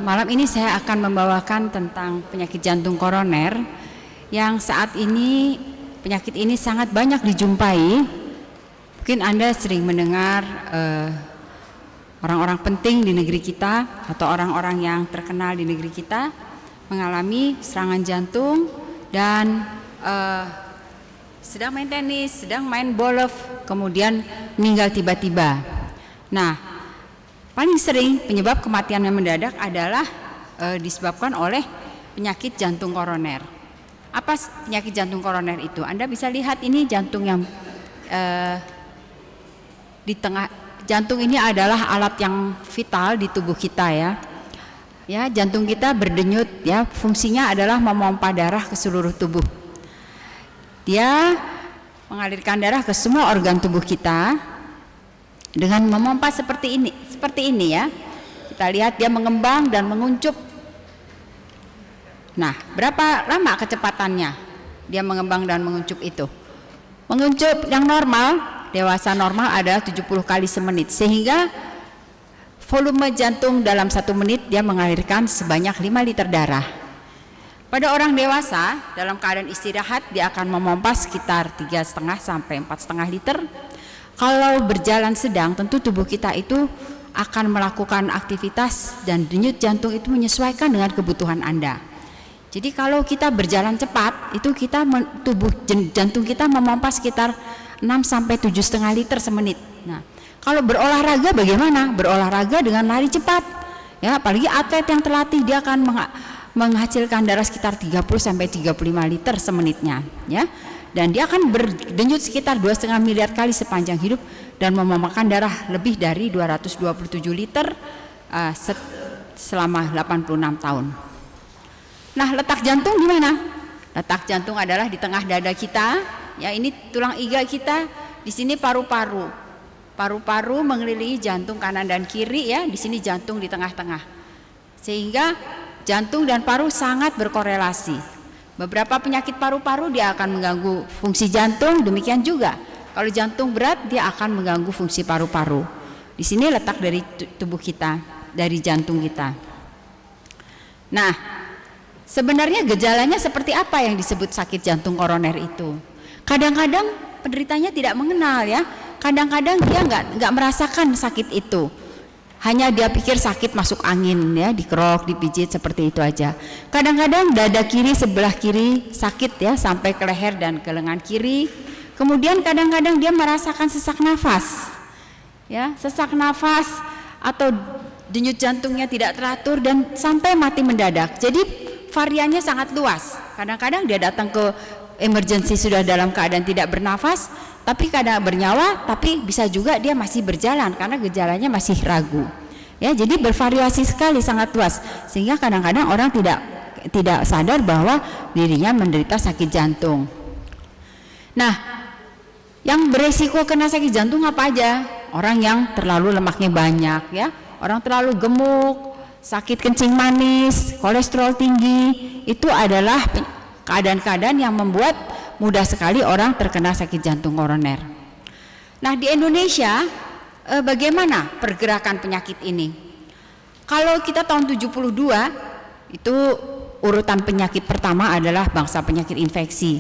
Malam ini saya akan membawakan tentang penyakit jantung koroner yang saat ini penyakit ini sangat banyak dijumpai. Mungkin Anda sering mendengar orang-orang penting di negeri kita atau orang-orang yang terkenal di negeri kita mengalami serangan jantung dan sedang main tenis, sedang main golf, kemudian meninggal tiba-tiba. Nah, paling sering penyebab kematian yang mendadak adalah disebabkan oleh penyakit jantung koroner. Apa penyakit jantung koroner itu? Anda bisa lihat ini jantung yang di tengah. Jantung ini adalah alat yang vital di tubuh kita ya. Ya, jantung kita berdenyut ya, fungsinya adalah memompa darah ke seluruh tubuh. Dia mengalirkan darah ke semua organ tubuh kita dengan memompa seperti ini ya. Kita lihat dia mengembang dan menguncup. Nah, berapa lama kecepatannya dia mengembang dan menguncup itu? Menguncup yang normal, dewasa normal adalah 70 kali semenit, sehingga volume jantung dalam 1 menit dia mengalirkan sebanyak 5 liter darah. Pada orang dewasa dalam keadaan istirahat dia akan memompa sekitar 3,5 sampai 4,5 liter. Kalau berjalan sedang tentu tubuh kita itu akan melakukan aktivitas dan denyut jantung itu menyesuaikan dengan kebutuhan Anda. Jadi kalau kita berjalan cepat itu jantung kita memompa sekitar 6 sampai 7,5 liter semenit. Nah, kalau berolahraga bagaimana? Berolahraga dengan lari cepat. Ya, apalagi atlet yang terlatih dia akan menghasilkan darah sekitar 30 sampai 35 liter semenitnya, ya. Dan dia akan berdenyut sekitar 2,5 miliar kali sepanjang hidup dan memakan darah lebih dari 227 liter selama 86 tahun. Nah, letak jantung di mana? Letak jantung adalah di tengah dada kita. Ya, ini tulang iga kita. Di sini paru-paru. Paru-paru mengelilingi jantung kanan dan kiri ya. Di sini jantung di tengah-tengah. Sehingga jantung dan paru sangat berkorelasi. Beberapa penyakit paru-paru dia akan mengganggu fungsi jantung, demikian juga kalau jantung berat dia akan mengganggu fungsi paru-paru. Di sini letak dari tubuh kita, dari jantung kita. Nah, sebenarnya gejalanya seperti apa yang disebut sakit jantung koroner itu? Kadang-kadang penderitanya tidak mengenal ya. Kadang-kadang dia nggak merasakan sakit itu. Hanya dia pikir sakit masuk angin ya, dikerok, dipijit seperti itu aja. Kadang-kadang dada kiri sebelah kiri sakit ya sampai ke leher dan ke lengan kiri. Kemudian kadang-kadang dia merasakan sesak nafas. Ya, sesak nafas atau denyut jantungnya tidak teratur dan sampai mati mendadak. Jadi variannya sangat luas. Kadang-kadang dia datang ke emergency sudah dalam keadaan tidak bernafas, tapi kadang bernyawa, tapi bisa juga dia masih berjalan karena gejalanya masih ragu. Ya, jadi bervariasi sekali, sangat luas, sehingga kadang-kadang orang tidak sadar bahwa dirinya menderita sakit jantung. Nah, yang beresiko kena sakit jantung apa aja? Orang yang terlalu lemaknya banyak, ya, orang terlalu gemuk, sakit kencing manis, kolesterol tinggi, itu adalah keadaan-keadaan yang membuat mudah sekali orang terkena sakit jantung koroner. Nah, di Indonesia bagaimana pergerakan penyakit ini? Kalau kita tahun 72 itu urutan penyakit pertama adalah bangsa penyakit infeksi,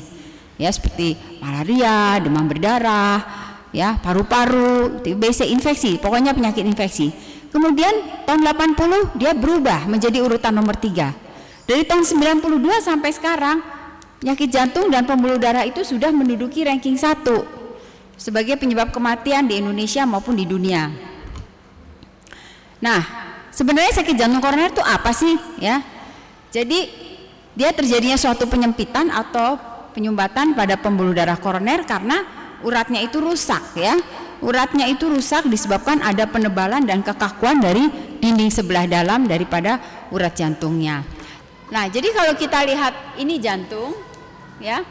ya, seperti malaria, demam berdarah, ya, paru-paru, TBC, infeksi, pokoknya penyakit infeksi. Kemudian tahun 80 dia berubah menjadi urutan nomor 3. Dari tahun 92 sampai sekarang penyakit jantung dan pembuluh darah itu sudah menduduki ranking 1 sebagai penyebab kematian di Indonesia maupun di dunia. Nah, sebenarnya sakit jantung koroner itu apa sih ya? Jadi dia terjadinya suatu penyempitan atau penyumbatan pada pembuluh darah koroner karena uratnya itu rusak ya. Uratnya itu rusak disebabkan ada penebalan dan kekakuan dari dinding sebelah dalam daripada urat jantungnya. Nah, jadi kalau kita lihat ini jantung ya.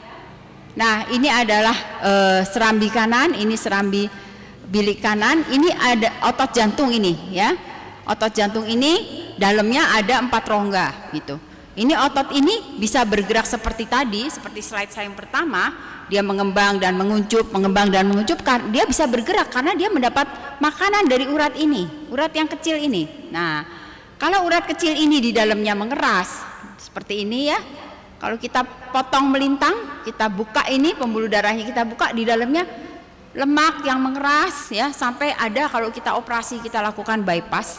Nah, ini adalah serambi kanan, ini serambi bilik kanan, ini ada otot jantung ini ya. Otot jantung ini dalamnya ada 4 rongga gitu. Ini otot ini bisa bergerak seperti tadi, seperti slide saya yang pertama, dia mengembang dan menguncup, dia bisa bergerak karena dia mendapat makanan dari urat ini, urat yang kecil ini. Nah, kalau urat kecil ini di dalamnya mengeras seperti ini ya, kalau kita potong melintang, kita buka ini pembuluh darahnya, kita buka di dalamnya lemak yang mengeras ya, sampai ada kalau kita operasi, kita lakukan bypass,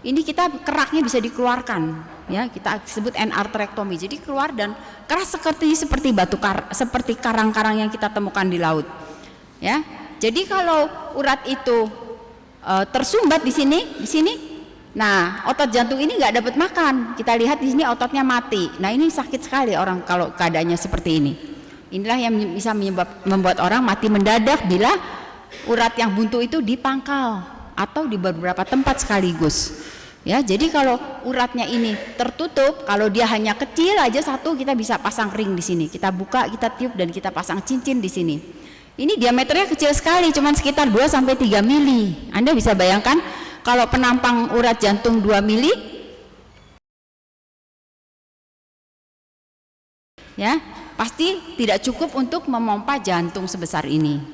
ini kita keraknya bisa dikeluarkan ya, kita sebut endarterektomi. Jadi keluar dan keras seperti batu seperti karang-karang yang kita temukan di laut ya. Jadi kalau urat itu tersumbat di sini Nah, otot jantung ini nggak dapat makan. Kita lihat di sini ototnya mati. Nah, ini sakit sekali orang kalau keadaannya seperti ini. Inilah yang bisa membuat orang mati mendadak bila urat yang buntu itu dipangkal atau di beberapa tempat sekaligus. Ya, jadi kalau uratnya ini tertutup, kalau dia hanya kecil aja satu, kita bisa pasang ring di sini. Kita buka, kita tiup dan kita pasang cincin di sini. Ini diameternya kecil sekali, cuma sekitar 2 sampai 3 mili. Anda bisa bayangkan kalau penampang urat jantung 2 mili, ya pasti tidak cukup untuk memompa jantung sebesar ini.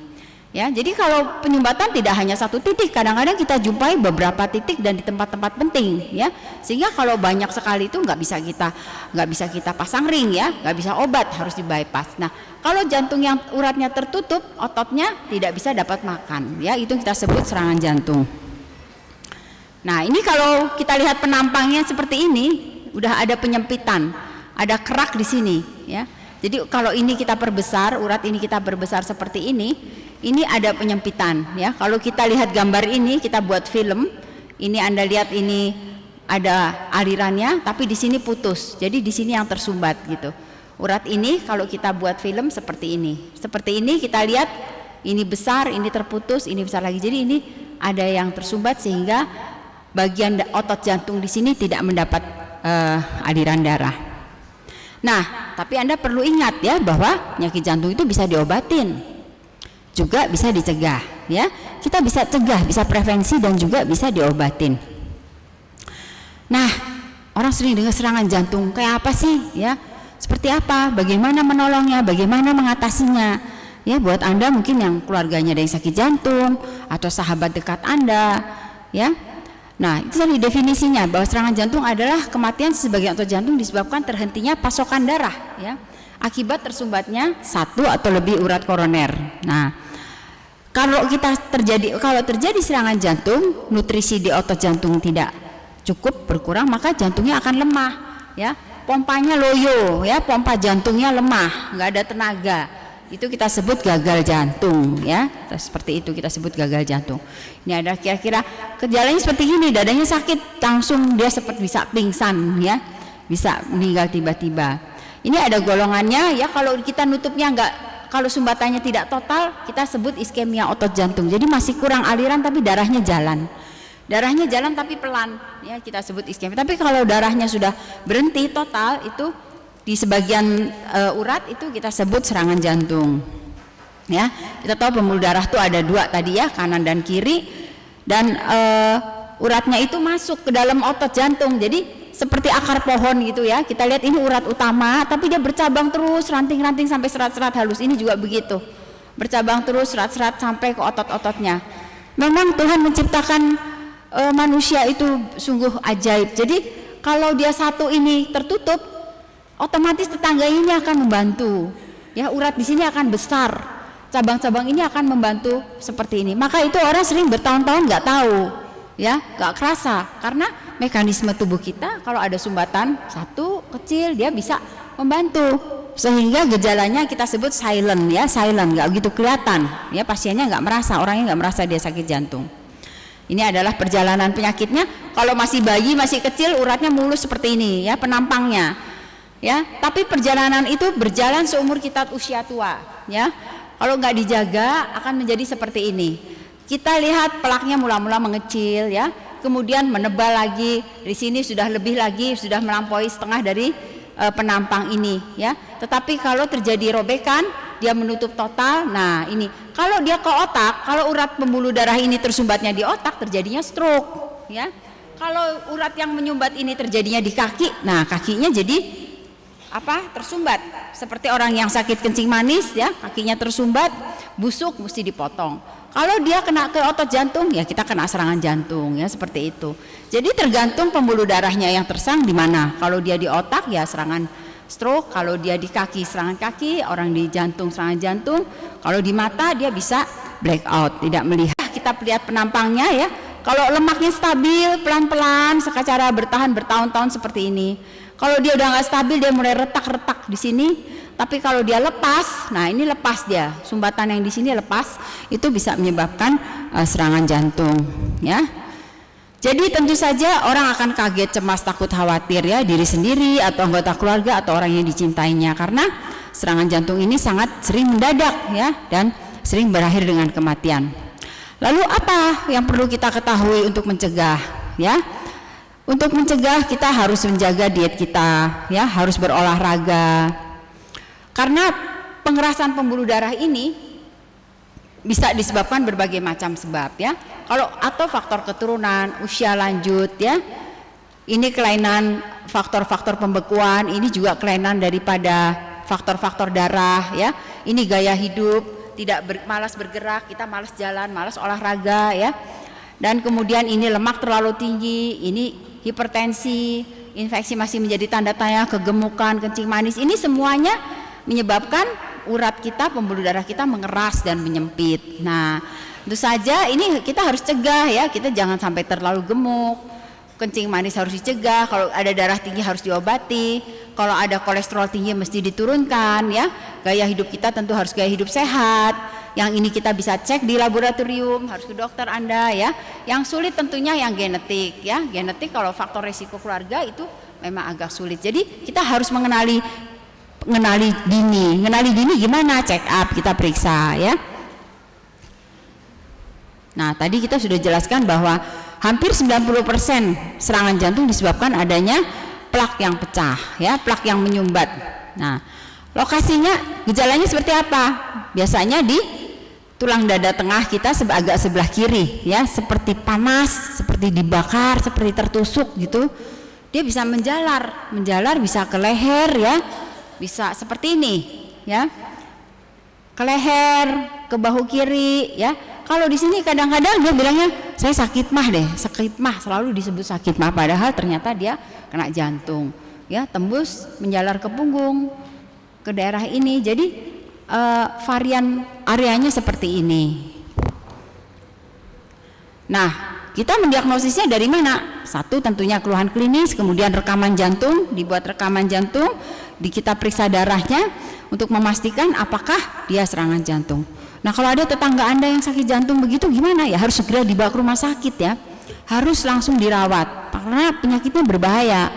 Ya, jadi kalau penyumbatan tidak hanya satu titik, kadang-kadang kita jumpai beberapa titik dan di tempat-tempat penting, ya. Sehingga kalau banyak sekali itu nggak bisa kita pasang ring, ya, nggak bisa obat, harus di bypass. Nah, kalau jantung yang uratnya tertutup, ototnya tidak bisa dapat makan, ya, itu kita sebut serangan jantung. Nah, ini kalau kita lihat penampangnya seperti ini, udah ada penyempitan, ada kerak di sini, ya. Jadi kalau ini kita perbesar, urat ini kita perbesar seperti ini ada penyempitan, ya. Kalau kita lihat gambar ini, kita buat film, ini Anda lihat ini ada alirannya, tapi di sini putus. Jadi di sini yang tersumbat gitu. Urat ini kalau kita buat film seperti ini. Seperti ini kita lihat ini besar, ini terputus, ini besar lagi. Jadi ini ada yang tersumbat sehingga bagian otot jantung di sini tidak mendapat aliran darah. Nah, tapi Anda perlu ingat ya bahwa penyakit jantung itu bisa diobatin, juga bisa dicegah, ya. Kita bisa cegah, bisa prevensi dan juga bisa diobatin. Nah, orang sering dengar serangan jantung kayak apa sih, ya? Seperti apa? Bagaimana menolongnya? Bagaimana mengatasinya? Ya, buat Anda mungkin yang keluarganya ada yang sakit jantung atau sahabat dekat Anda, ya. Nah, itu tadi definisinya bahwa serangan jantung adalah kematian sebagian otot jantung disebabkan terhentinya pasokan darah, ya, akibat tersumbatnya satu atau lebih urat koroner. Nah, kalau terjadi serangan jantung, nutrisi di otot jantung tidak cukup berkurang, maka jantungnya akan lemah, ya. Pompanya loyo, ya, pompa jantungnya lemah, nggak ada tenaga. Itu kita sebut gagal jantung, ya. Seperti itu kita sebut gagal jantung. Ini ada kira-kira gejalanya seperti ini, dadanya sakit, langsung dia seperti bisa pingsan, ya, bisa meninggal tiba-tiba. Ini ada golongannya, ya. Kalau kita nutupnya kalau sumbatannya tidak total, kita sebut iskemia otot jantung. Jadi masih kurang aliran tapi darahnya jalan. Darahnya jalan tapi pelan, ya, kita sebut iskemia. Tapi kalau darahnya sudah berhenti total, itu di sebagian urat itu kita sebut serangan jantung, ya. Kita tahu pembuluh darah itu ada dua tadi, ya, kanan dan kiri, dan uratnya itu masuk ke dalam otot jantung. Jadi seperti akar pohon gitu, ya. Kita lihat ini urat utama, tapi dia bercabang terus, ranting-ranting sampai serat-serat halus. Ini juga begitu, bercabang terus, serat-serat sampai ke otot-ototnya. Memang Tuhan menciptakan manusia itu sungguh ajaib. Jadi kalau dia satu ini tertutup, otomatis tetangganya akan membantu, ya. Urat di sini akan besar, cabang-cabang ini akan membantu seperti ini. Maka itu orang sering bertahun-tahun nggak tahu, ya, nggak kerasa, karena mekanisme tubuh kita kalau ada sumbatan satu kecil dia bisa membantu, sehingga gejalanya kita sebut silent, ya, silent, nggak begitu kelihatan, ya. Pasiennya nggak merasa, orangnya nggak merasa dia sakit jantung. Ini adalah perjalanan penyakitnya. Kalau masih bayi, masih kecil, uratnya mulus seperti ini, ya, penampangnya, ya. Tapi perjalanan itu berjalan seumur kita usia tua, ya. Kalau nggak dijaga akan menjadi seperti ini. Kita lihat pelaknya mula-mula mengecil, ya, kemudian menebal lagi. Di sini sudah lebih lagi, sudah melampaui setengah dari penampang ini, ya. Tetapi kalau terjadi robekan, dia menutup total. Nah, ini kalau dia ke otak, kalau urat pembuluh darah ini tersumbatnya di otak, terjadinya stroke, ya. Kalau urat yang menyumbat ini terjadinya di kaki, nah kakinya jadi tersumbat, seperti orang yang sakit kencing manis, ya, kakinya tersumbat, busuk, mesti dipotong. Kalau dia kena ke otot jantung, ya kita kena serangan jantung, ya, seperti itu. Jadi tergantung pembuluh darahnya yang tersang di mana. Kalau dia di otak, ya serangan stroke. Kalau dia di kaki, serangan kaki. Orang di jantung, serangan jantung. Kalau di mata, dia bisa blackout, tidak melihat. Kita lihat penampangnya, ya. Kalau lemaknya stabil, pelan-pelan, secara bertahan bertahun-tahun seperti ini. Kalau dia udah nggak stabil, dia mulai retak-retak di sini. Tapi kalau dia lepas, nah ini lepas dia, sumbatan yang di sini lepas, itu bisa menyebabkan serangan jantung, ya. Jadi tentu saja orang akan kaget, cemas, takut, khawatir ya, diri sendiri atau anggota keluarga atau orang yang dicintainya, karena serangan jantung ini sangat sering mendadak ya, dan sering berakhir dengan kematian. Lalu apa yang perlu kita ketahui untuk mencegah ya? Untuk mencegah kita harus menjaga diet kita ya, harus berolahraga. Karena pengerasan pembuluh darah ini bisa disebabkan berbagai macam sebab ya. Kalau atau faktor keturunan, usia lanjut ya. Ini kelainan faktor-faktor pembekuan, ini juga kelainan daripada faktor-faktor darah ya. Ini gaya hidup, malas bergerak, kita malas jalan, malas olahraga ya. Dan kemudian ini lemak terlalu tinggi, ini hipertensi, infeksi masih menjadi tanda tanya, kegemukan, kencing manis, ini semuanya menyebabkan urat kita, pembuluh darah kita mengeras dan menyempit. Nah, tentu saja ini kita harus cegah ya, kita jangan sampai terlalu gemuk. Kencing manis harus dicegah, kalau ada darah tinggi harus diobati, kalau ada kolesterol tinggi mesti diturunkan ya. Gaya hidup kita tentu harus gaya hidup sehat. Yang ini kita bisa cek di laboratorium, harus ke dokter Anda ya. Yang sulit tentunya yang genetik ya. Genetik kalau faktor risiko keluarga itu memang agak sulit. Jadi kita harus mengenali dini gimana, check up, kita periksa ya. Nah, tadi kita sudah jelaskan bahwa hampir 90% serangan jantung disebabkan adanya plak yang pecah ya, plak yang menyumbat. Nah, lokasinya, gejalanya seperti apa? Biasanya di tulang dada tengah kita agak sebelah kiri ya, seperti panas, seperti dibakar, seperti tertusuk gitu. Dia bisa menjalar bisa ke leher ya, bisa seperti ini ya, ke leher, ke bahu kiri ya. Kalau di sini kadang-kadang dia bilangnya saya sakit mah, selalu disebut sakit mah, padahal ternyata dia kena jantung ya, tembus menjalar ke punggung, ke daerah ini. Jadi varian areanya seperti ini. Nah, kita mendiagnosisnya dari mana? Satu, tentunya keluhan klinis, kemudian rekaman jantung, dibuat rekaman jantung, kita periksa darahnya untuk memastikan apakah dia serangan jantung. Nah, kalau ada tetangga Anda yang sakit jantung begitu gimana ya? Harus segera dibawa ke rumah sakit ya, harus langsung dirawat karena penyakitnya berbahaya.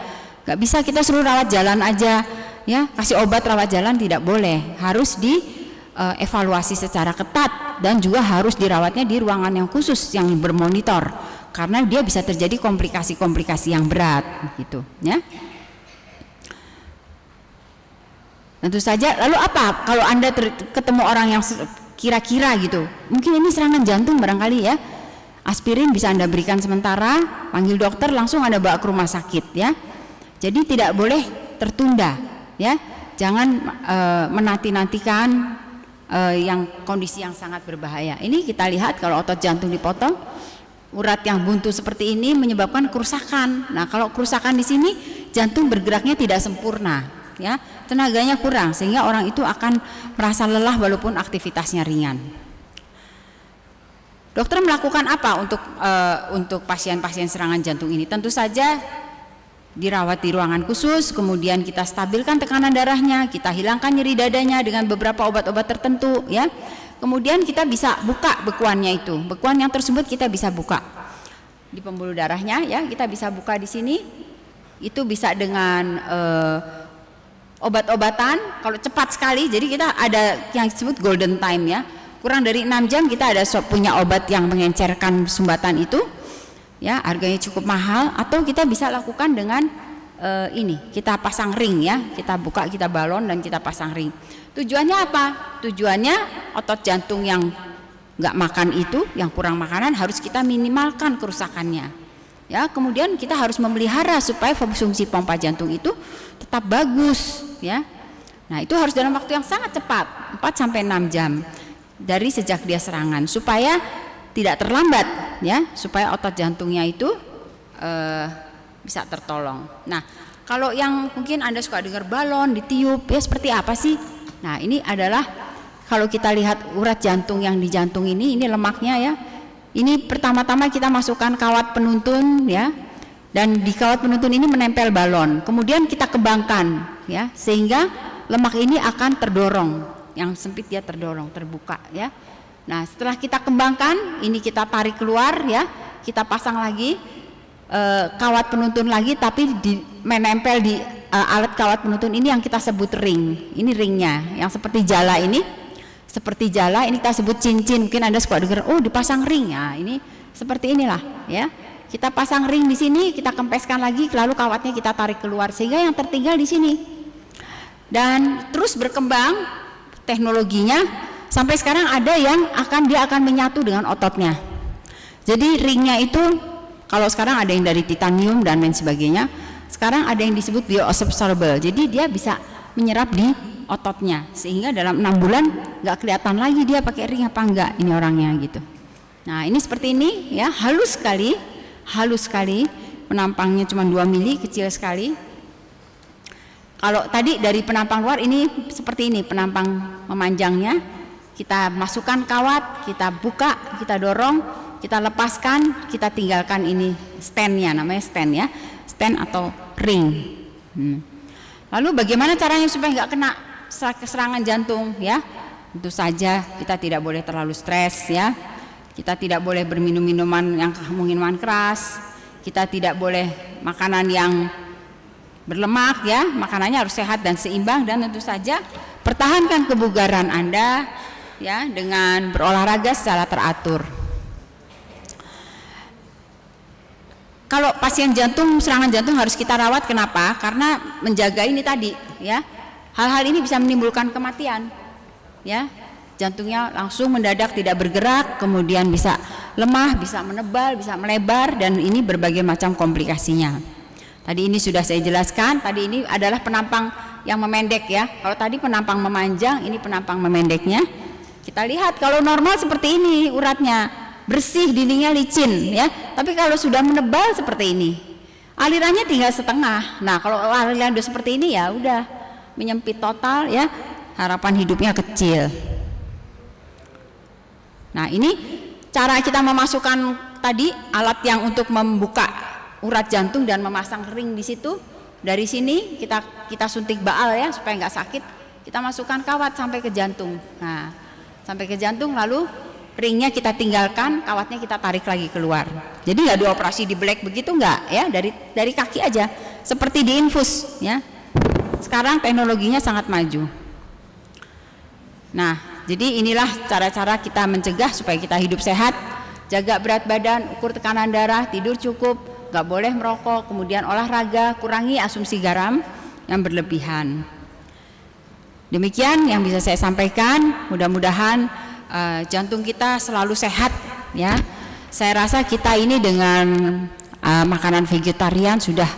Gak bisa kita suruh rawat jalan aja ya, kasih obat rawat jalan, tidak boleh, harus dievaluasi secara ketat dan juga harus dirawatnya di ruangan yang khusus yang bermonitor karena dia bisa terjadi komplikasi-komplikasi yang berat gitu ya. Tentu saja. Lalu apa kalau Anda ketemu orang yang kira-kira gitu, mungkin ini serangan jantung barangkali ya, aspirin bisa Anda berikan sementara, panggil dokter, langsung Anda bawa ke rumah sakit ya. Jadi tidak boleh tertunda ya, jangan menanti-nantikan yang kondisi yang sangat berbahaya. Ini kita lihat kalau otot jantung dipotong, urat yang buntu seperti ini menyebabkan kerusakan. Nah, kalau kerusakan di sini, jantung bergeraknya tidak sempurna ya, tenaganya kurang sehingga orang itu akan merasa lelah walaupun aktivitasnya ringan. Dokter melakukan apa untuk pasien-pasien serangan jantung ini? Tentu saja dirawat di ruangan khusus, kemudian kita stabilkan tekanan darahnya, kita hilangkan nyeri dadanya dengan beberapa obat-obat tertentu ya. Kemudian kita bisa buka bekuannya itu, bekuan yang tersebut kita bisa buka di pembuluh darahnya ya, kita bisa buka di sini. Itu bisa dengan obat-obatan kalau cepat sekali. Jadi kita ada yang disebut golden time ya, kurang dari 6 jam kita ada punya obat yang mengencerkan sumbatan itu ya, harganya cukup mahal. Atau kita bisa lakukan dengan ini, kita pasang ring ya, kita buka, kita balon dan kita pasang ring. Tujuannya apa? Tujuannya otot jantung yang nggak makan itu, yang kurang makanan, harus kita minimalkan kerusakannya ya. Kemudian kita harus memelihara supaya fungsi pompa jantung itu tetap bagus ya. Nah, itu harus dalam waktu yang sangat cepat, 4-6 jam dari sejak dia serangan, supaya tidak terlambat ya, supaya otot jantungnya itu bisa tertolong. Nah, kalau yang mungkin Anda suka dengar balon ditiup ya, seperti apa sih? Nah, ini adalah kalau kita lihat urat jantung yang di jantung ini lemaknya ya. Ini pertama-tama kita masukkan kawat penuntun ya, dan di kawat penuntun ini menempel balon. Kemudian kita kembangkan ya, sehingga lemak ini akan terdorong, yang sempit dia terdorong, terbuka ya. Nah, setelah kita kembangkan, ini kita tarik keluar ya, kita pasang lagi. kawat penuntun lagi, tapi menempel di alat kawat penuntun ini yang kita sebut ring. Ini ringnya, yang seperti jala ini, ini kita sebut cincin. Mungkin Anda suka dengar, oh dipasang ring. Nah, ini seperti inilah ya. Kita pasang ring di sini, kita kempeskan lagi, lalu kawatnya kita tarik keluar sehingga yang tertinggal di sini. Dan terus berkembang teknologinya sampai sekarang ada yang dia akan menyatu dengan ototnya. Jadi ringnya itu kalau sekarang ada yang dari titanium dan lain sebagainya. Sekarang ada yang disebut bioabsorbable. Jadi dia bisa menyerap di ototnya sehingga dalam 6 bulan nggak kelihatan lagi dia pakai ring apa enggak ini orangnya gitu. Nah, ini seperti ini ya, halus sekali, penampangnya cuma 2 mili, kecil sekali. Kalau tadi dari penampang luar, ini seperti ini penampang memanjangnya. Kita masukkan kawat, kita buka, kita dorong, kita lepaskan, kita tinggalkan ini standnya, namanya stand ya, stand atau ring. Lalu bagaimana caranya supaya nggak kena serangan jantung ya? Tentu saja kita tidak boleh terlalu stres ya. Kita tidak boleh berminum minuman keras. Kita tidak boleh makanan yang berlemak ya. Makanannya harus sehat dan seimbang, dan tentu saja pertahankan kebugaran Anda ya dengan berolahraga secara teratur. Kalau pasien jantung, serangan jantung harus kita rawat, kenapa? Karena menjaga ini tadi ya. Hal-hal ini bisa menimbulkan kematian ya. Jantungnya langsung mendadak tidak bergerak, kemudian bisa lemah, bisa menebal, bisa melebar, dan ini berbagai macam komplikasinya. Tadi ini sudah saya jelaskan, tadi ini adalah penampang yang memendek ya. Kalau tadi penampang memanjang, ini penampang memendeknya. Kita lihat kalau normal seperti ini uratnya, bersih, dindingnya licin ya. Tapi kalau sudah menebal seperti ini, alirannya tinggal setengah. Nah, kalau aliran udah seperti ini ya udah menyempit total ya, harapan hidupnya kecil. Nah, ini cara kita memasukkan tadi alat yang untuk membuka urat jantung dan memasang ring di situ. Dari sini kita suntik baal ya supaya nggak sakit. Kita masukkan kawat sampai ke jantung. Nah, sampai ke jantung, lalu ringnya kita tinggalkan, kawatnya kita tarik lagi keluar. Jadi nggak dioperasi di black begitu, nggak ya, dari kaki aja, seperti diinfus ya. Sekarang teknologinya sangat maju. Nah, jadi inilah cara-cara kita mencegah supaya kita hidup sehat. Jaga berat badan, ukur tekanan darah, tidur cukup, nggak boleh merokok, kemudian olahraga, kurangi asumsi garam yang berlebihan. Demikian yang bisa saya sampaikan. Mudah-mudahan jantung kita selalu sehat ya. Saya rasa kita ini dengan makanan vegetarian sudah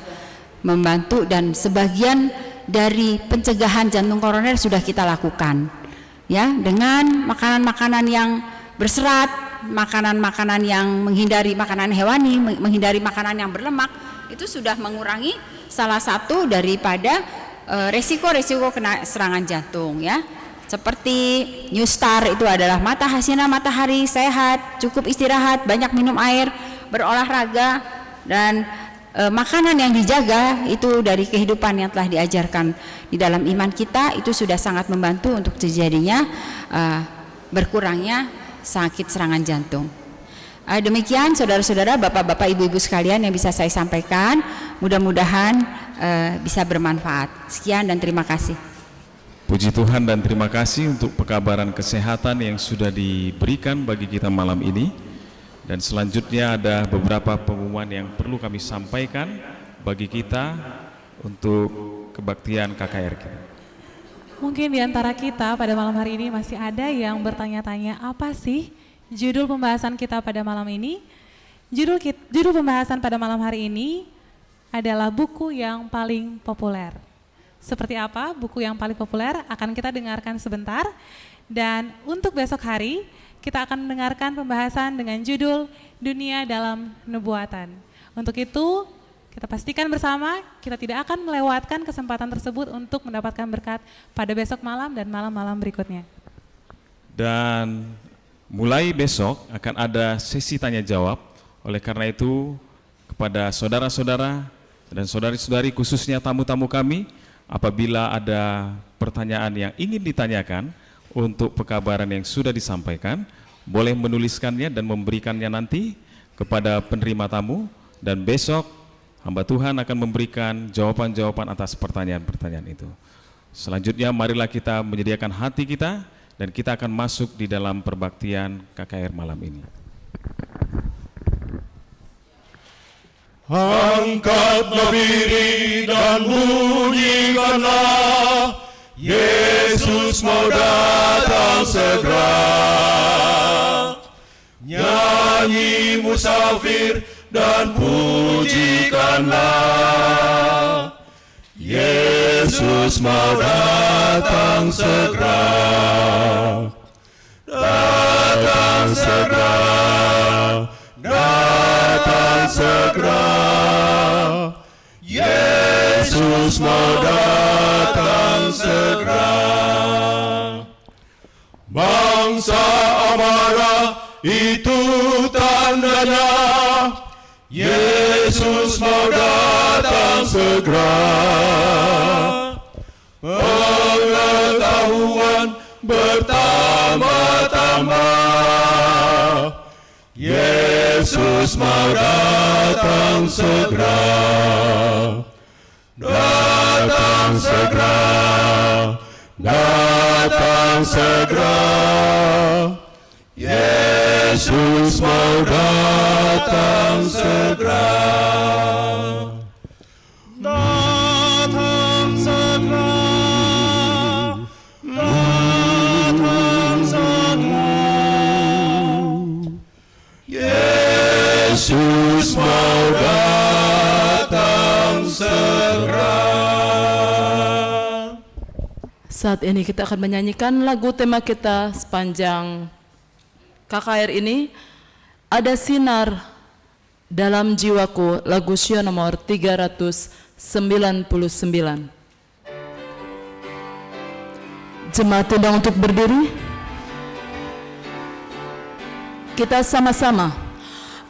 membantu, dan sebagian dari pencegahan jantung koroner sudah kita lakukan ya, dengan makanan-makanan yang berserat, makanan-makanan yang menghindari makanan hewani, menghindari makanan yang berlemak. Itu sudah mengurangi salah satu daripada resiko-resiko kena serangan jantung ya. Seperti New Star itu adalah hasilnya matahari, sehat, cukup istirahat, banyak minum air, berolahraga, dan makanan yang dijaga itu dari kehidupan yang telah diajarkan di dalam iman kita. Itu sudah sangat membantu untuk terjadinya berkurangnya sakit serangan jantung. Demikian saudara-saudara, bapak-bapak, ibu-ibu sekalian yang bisa saya sampaikan. Mudah-mudahan bisa bermanfaat. Sekian dan terima kasih. Puji Tuhan dan terima kasih untuk pekabaran kesehatan yang sudah diberikan bagi kita malam ini. Dan selanjutnya ada beberapa pengumuman yang perlu kami sampaikan bagi kita untuk kebaktian KKR kita. Mungkin di antara kita pada malam hari ini masih ada yang bertanya-tanya, apa sih judul pembahasan kita pada malam ini? Judul pembahasan pada malam hari ini adalah buku yang paling populer. Seperti apa buku yang paling populer akan kita dengarkan sebentar. Dan untuk besok hari kita akan mendengarkan pembahasan dengan judul Dunia dalam Nubuatan. Untuk itu kita pastikan bersama kita tidak akan melewatkan kesempatan tersebut untuk mendapatkan berkat pada besok malam dan malam-malam berikutnya. Dan mulai besok akan ada sesi tanya jawab. Oleh karena itu kepada saudara-saudara dan saudari-saudari, khususnya tamu-tamu kami, apabila ada pertanyaan yang ingin ditanyakan untuk pekabaran yang sudah disampaikan, boleh menuliskannya dan memberikannya nanti kepada penerima tamu dan besok hamba Tuhan akan memberikan jawaban-jawaban atas pertanyaan-pertanyaan itu. Selanjutnya marilah kita menyediakan hati kita dan kita akan masuk di dalam perbaktian KKR malam ini. Angkatlah diri dan bunyikanlah, Yesus mau datang segera. Nyanyi musafir dan pujikanlah, Yesus mau datang segera. Datang segera, datang segera, Yesus mau datang segera. Bangsa amarah itu tandanya, Yesus mau datang segera. Pengetahuan bertambah-tambah, Yesus mau datang segera. Datang segera, datang segera, Yesus mau datang segera. Datang segera, datang segera, Yesus mau datang segera. Saat ini kita akan menyanyikan lagu tema kita sepanjang KKR ini, Ada Sinar Dalam Jiwaku, lagu Sio nomor 399. Jemaat undang untuk berdiri. Kita sama-sama.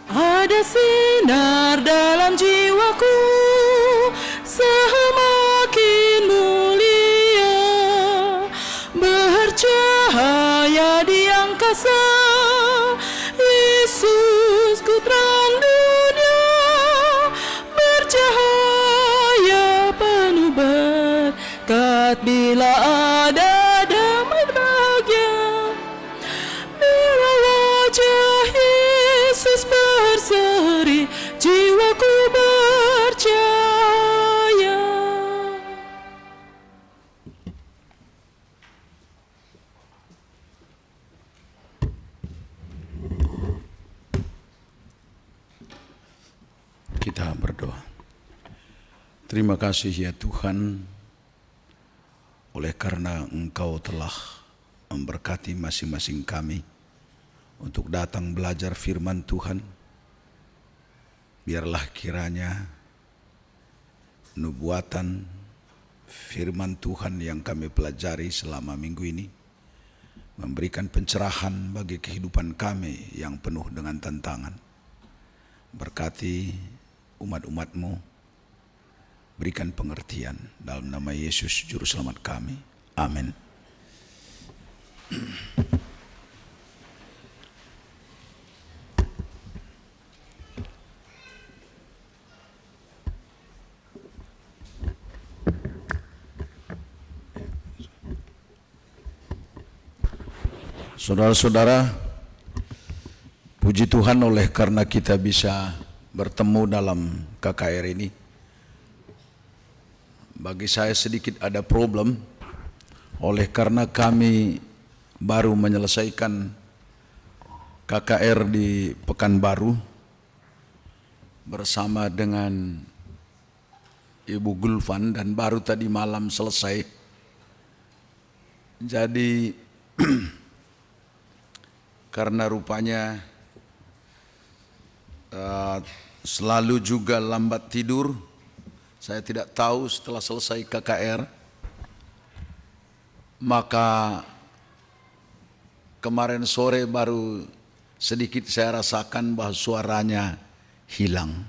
Ada sinar dalam jiwaku, semakin mulia, bercahaya di angkasa, Yesus ku terang dunia, bercahaya penuh berkat bila ada damai bahagia, bila wajah Yesus berseri, jiwaku percaya. Kita berdoa. Terima kasih ya Tuhan, oleh karena Engkau telah memberkati masing-masing kami untuk datang belajar firman Tuhan. Biarlah kiranya nubuatan firman Tuhan yang kami pelajari selama minggu ini memberikan pencerahan bagi kehidupan kami yang penuh dengan tantangan. Berkati umat-umat-Mu, berikan pengertian dalam nama Yesus Juru Selamat kami. Amin. Saudara-saudara, puji Tuhan oleh karena kita bisa bertemu dalam KKR ini. Bagi saya sedikit ada problem, oleh karena kami baru menyelesaikan KKR di Pekanbaru bersama dengan Ibu Gulfan dan baru tadi malam selesai. Jadi karena rupanya selalu juga lambat tidur, saya tidak tahu setelah selesai KKR, maka kemarin sore baru sedikit saya rasakan bahwa suaranya hilang.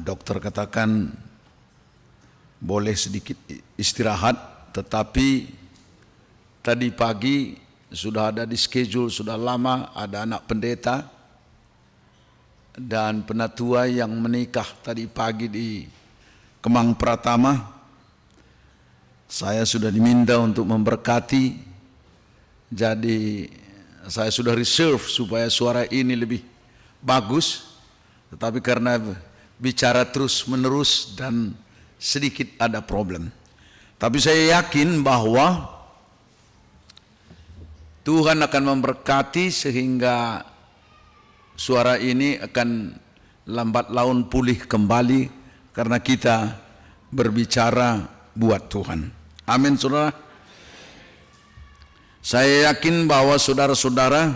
Dokter katakan boleh sedikit istirahat, tetapi tadi pagi sudah ada di schedule, sudah lama ada anak pendeta dan penatua yang menikah tadi pagi di Kemang Pratama. Saya sudah diminta untuk memberkati, jadi saya sudah reserve supaya suara ini lebih bagus, tetapi karena bicara terus menerus dan sedikit ada problem. Tapi saya yakin bahwa Tuhan akan memberkati sehingga suara ini akan lambat laun pulih kembali karena kita berbicara buat Tuhan. Amin, saudara. Saya yakin bahwa saudara-saudara,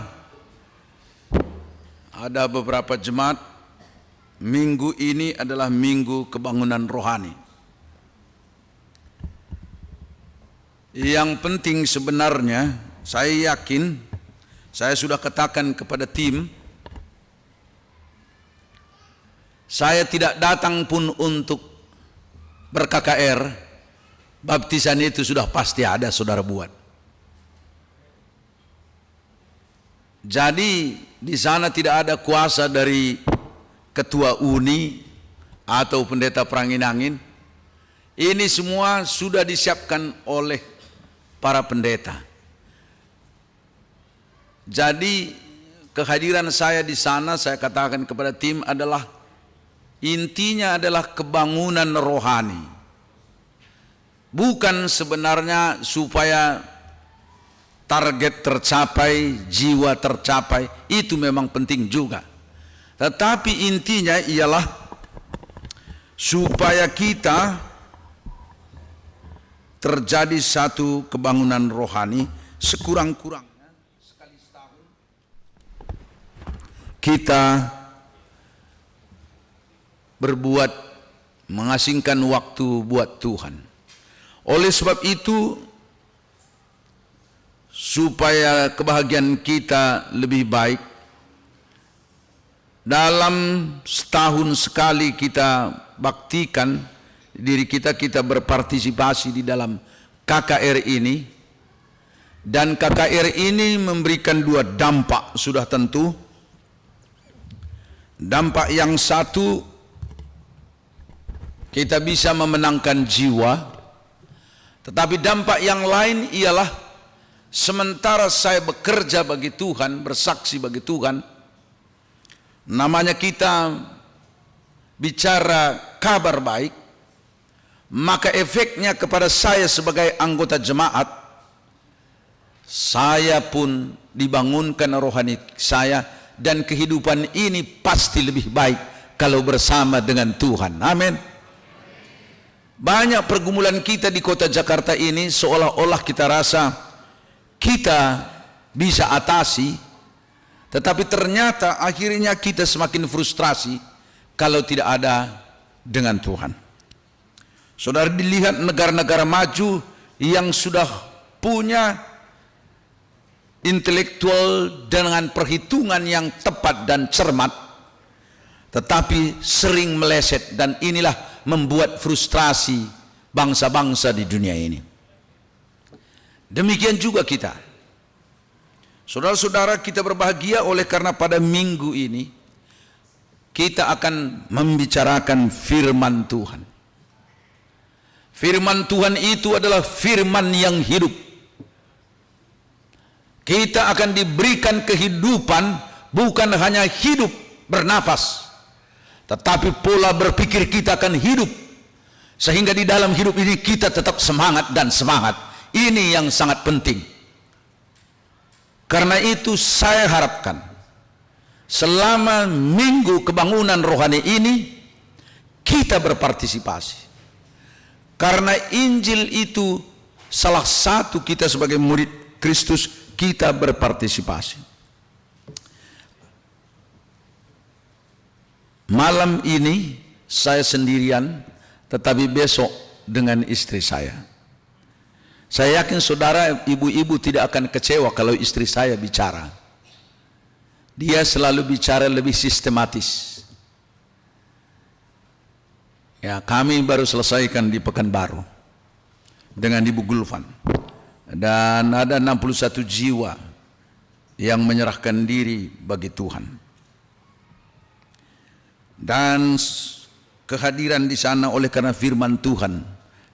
ada beberapa jemaat, minggu ini adalah minggu kebangunan rohani. Yang penting sebenarnya, saya yakin, saya sudah katakan kepada tim, saya tidak datang pun untuk ber-KKR, baptisan itu sudah pasti ada saudara buat. Jadi di sana tidak ada kuasa dari ketua uni atau pendeta Peranginangin. Ini semua sudah disiapkan oleh para pendeta. Jadi kehadiran saya di sana, saya katakan kepada tim, adalah intinya adalah kebangunan rohani. Bukan sebenarnya supaya target tercapai, jiwa tercapai, itu memang penting juga. Tetapi intinya ialah supaya kita terjadi satu kebangunan rohani, sekurang-kurangnya sekali setahun kita berbuat, mengasingkan waktu buat Tuhan. Oleh sebab itu, supaya kebahagiaan kita lebih baik, dalam setahun sekali kita baktikan diri kita, kita berpartisipasi di dalam KKR ini. Dan KKR ini memberikan dua dampak sudah tentu. Dampak yang satu, kita bisa memenangkan jiwa. Tetapi dampak yang lain ialah sementara saya bekerja bagi Tuhan, bersaksi bagi Tuhan, namanya kita bicara kabar baik, maka efeknya kepada saya sebagai anggota jemaat, saya pun dibangunkan rohani saya, dan kehidupan ini pasti lebih baik kalau bersama dengan Tuhan. Amin. Banyak pergumulan kita di kota Jakarta ini seolah-olah kita rasa kita bisa atasi, tetapi ternyata akhirnya kita semakin frustrasi kalau tidak ada dengan Tuhan. Saudara, dilihat negara-negara maju yang sudah punya intelektual dengan perhitungan yang tepat dan cermat, tetapi sering meleset, dan inilah membuat frustrasi bangsa-bangsa di dunia ini. Demikian juga kita. Saudara-saudara, kita berbahagia oleh karena pada minggu ini kita akan membicarakan firman Tuhan. Firman Tuhan itu adalah firman yang hidup. Kita akan diberikan kehidupan, bukan hanya hidup bernafas, tetapi pola berpikir kita akan hidup, sehingga di dalam hidup ini kita tetap semangat dan semangat. Ini yang sangat penting. Karena itu saya harapkan selama minggu kebangunan rohani ini kita berpartisipasi. Karena Injil itu salah satu kita sebagai murid Kristus, kita berpartisipasi. Malam ini saya sendirian, tetapi besok dengan istri saya. Saya yakin saudara, ibu-ibu tidak akan kecewa kalau istri saya bicara. Dia selalu bicara lebih sistematis. Ya, kami baru selesaikan di Pekanbaru dengan Ibu Gulfan. Dan ada 61 jiwa yang menyerahkan diri bagi Tuhan. dan kehadiran di sana oleh karena firman Tuhan,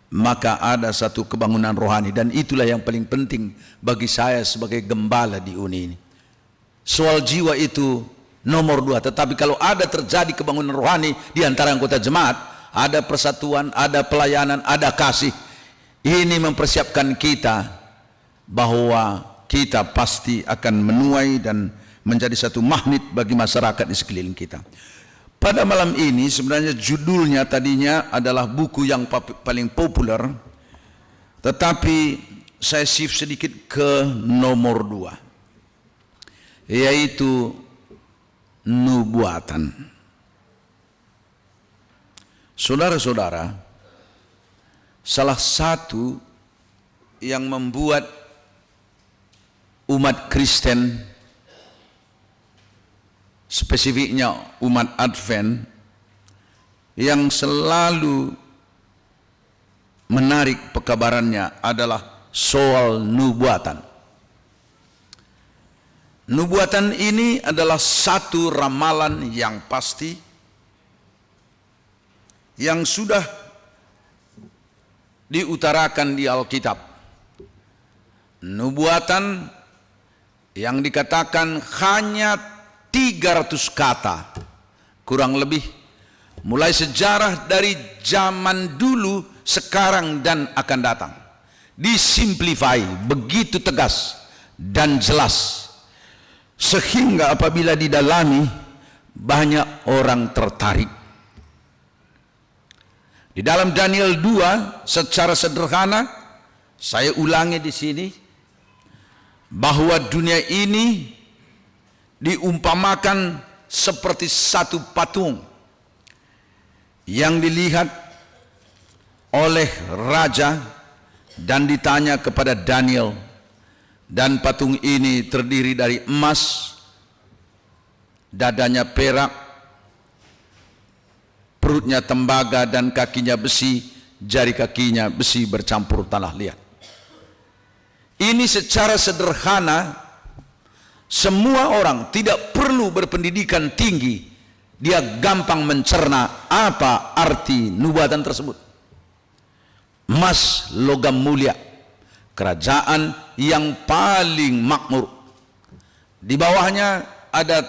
maka ada satu kebangunan rohani, dan itulah yang paling penting bagi saya sebagai gembala di UNI ini. Soal jiwa itu nomor 2, tetapi kalau ada terjadi kebangunan rohani di antara anggota jemaat, ada persatuan, ada pelayanan, ada kasih, ini mempersiapkan kita bahwa kita pasti akan menuai dan menjadi satu magnet bagi masyarakat di sekeliling kita. Pada malam ini sebenarnya judulnya tadinya adalah buku yang paling populer, tetapi saya shift sedikit ke nomor 2, yaitu nubuatan. Saudara-saudara, salah satu yang membuat umat Kristen, spesifiknya umat Advent, yang selalu menarik pekabarannya adalah soal nubuatan. Nubuatan ini adalah satu ramalan yang pasti yang sudah diutarakan di Alkitab. Nubuatan yang dikatakan hanya 300 kata, kurang lebih, mulai sejarah dari zaman dulu, sekarang, dan akan datang. Disimplify begitu tegas dan jelas, sehingga apabila didalami banyak orang tertarik. Di dalam Daniel 2 secara sederhana saya ulangi di sini bahwa dunia ini diumpamakan seperti satu patung yang dilihat oleh raja dan ditanya kepada Daniel, dan patung ini terdiri dari emas, dadanya perak, perutnya tembaga, dan kakinya besi, jari kakinya besi bercampur tanah liat. Ini secara sederhana, semua orang tidak perlu berpendidikan tinggi, dia gampang mencerna apa arti nubuatan tersebut. Emas, logam mulia, kerajaan yang paling makmur. Di bawahnya ada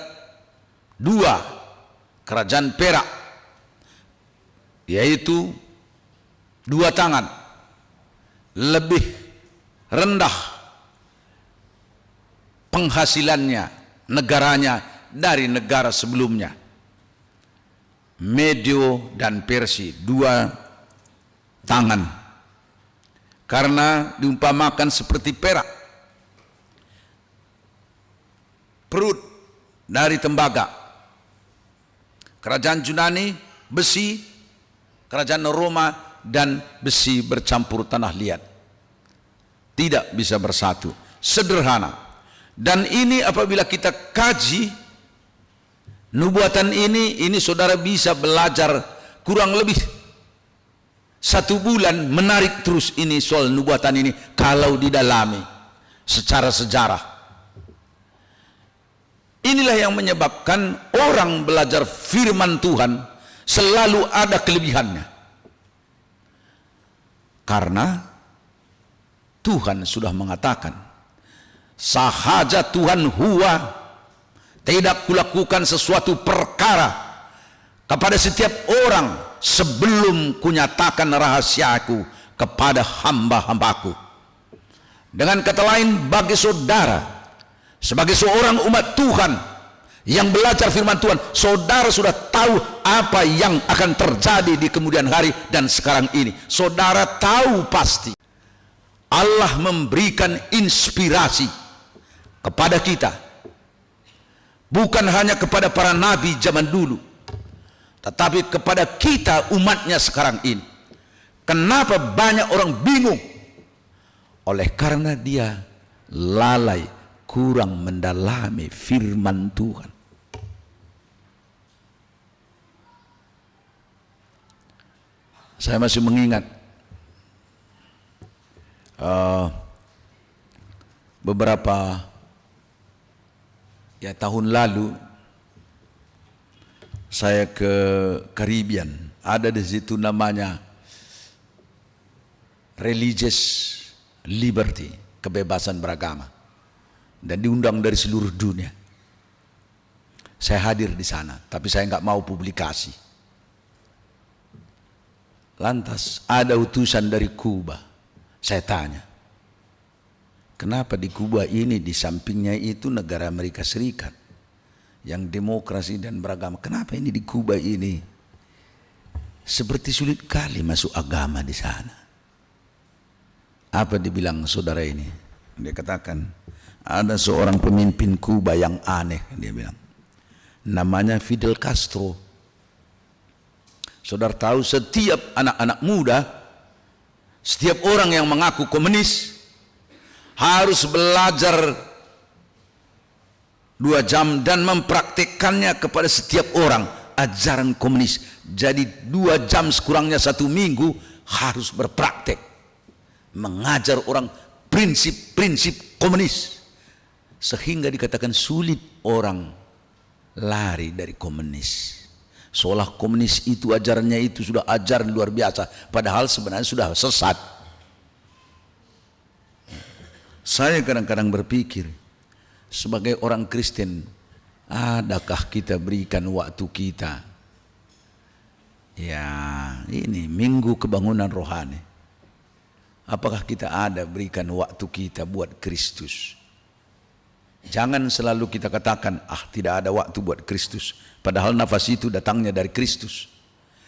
2 kerajaan perak, yaitu 2 tangan, lebih rendah penghasilannya negaranya dari negara sebelumnya. Medio dan Persia, 2 tangan, karena diumpamakan seperti perak. Perut dari tembaga. Kerajaan Yunani besi, kerajaan Roma dan besi bercampur tanah liat, tidak bisa bersatu. Sederhana. Dan ini apabila kita kaji nubuatan ini saudara bisa belajar kurang lebih 1 bulan, menarik terus ini soal nubuatan ini kalau didalami secara sejarah. Inilah yang menyebabkan orang belajar firman Tuhan selalu ada kelebihannya, karena Tuhan sudah mengatakan, sahaja Tuhan huwa, tidak kulakukan sesuatu perkara kepada setiap orang sebelum kunyatakan rahasiaku kepada hamba-hambaku. Dengan kata lain, bagi saudara sebagai seorang umat Tuhan yang belajar firman Tuhan, saudara sudah tahu apa yang akan terjadi di kemudian hari dan sekarang ini. Saudara tahu pasti Allah memberikan inspirasi kepada kita, bukan hanya kepada para nabi zaman dulu, tetapi kepada kita umatnya sekarang ini. Kenapa banyak orang bingung? Oleh karena dia lalai, kurang mendalami firman Tuhan. Saya masih mengingat beberapa tahun lalu saya ke Caribbean, ada di situ namanya religious liberty, kebebasan beragama, dan diundang dari seluruh dunia. Saya hadir di sana, tapi saya nggak mau publikasi. Lantas ada utusan dari Kuba. Saya tanya, kenapa di Kuba ini di sampingnya itu negara Amerika Serikat yang demokrasi dan beragama, kenapa ini di Kuba ini seperti sulit kali masuk agama di sana? Apa dibilang saudara ini? Dia katakan, ada seorang pemimpin Kuba yang aneh, dia bilang, namanya Fidel Castro. Saudara tahu, setiap anak-anak muda, setiap orang yang mengaku komunis harus belajar 2 jam dan mempraktekkannya kepada setiap orang ajaran komunis. Jadi 2 jam sekurangnya 1 minggu harus berpraktek mengajar orang prinsip-prinsip komunis, sehingga dikatakan sulit orang lari dari komunis. Seolah komunis itu ajarannya itu sudah ajaran luar biasa, padahal sebenarnya sudah sesat. Saya kadang-kadang berpikir, sebagai orang Kristen, adakah kita berikan waktu kita? Ya, ini Minggu Kebangunan Rohani. Apakah kita ada berikan waktu kita buat Kristus? Jangan selalu kita katakan, tidak ada waktu buat Kristus. Padahal nafas itu datangnya dari Kristus.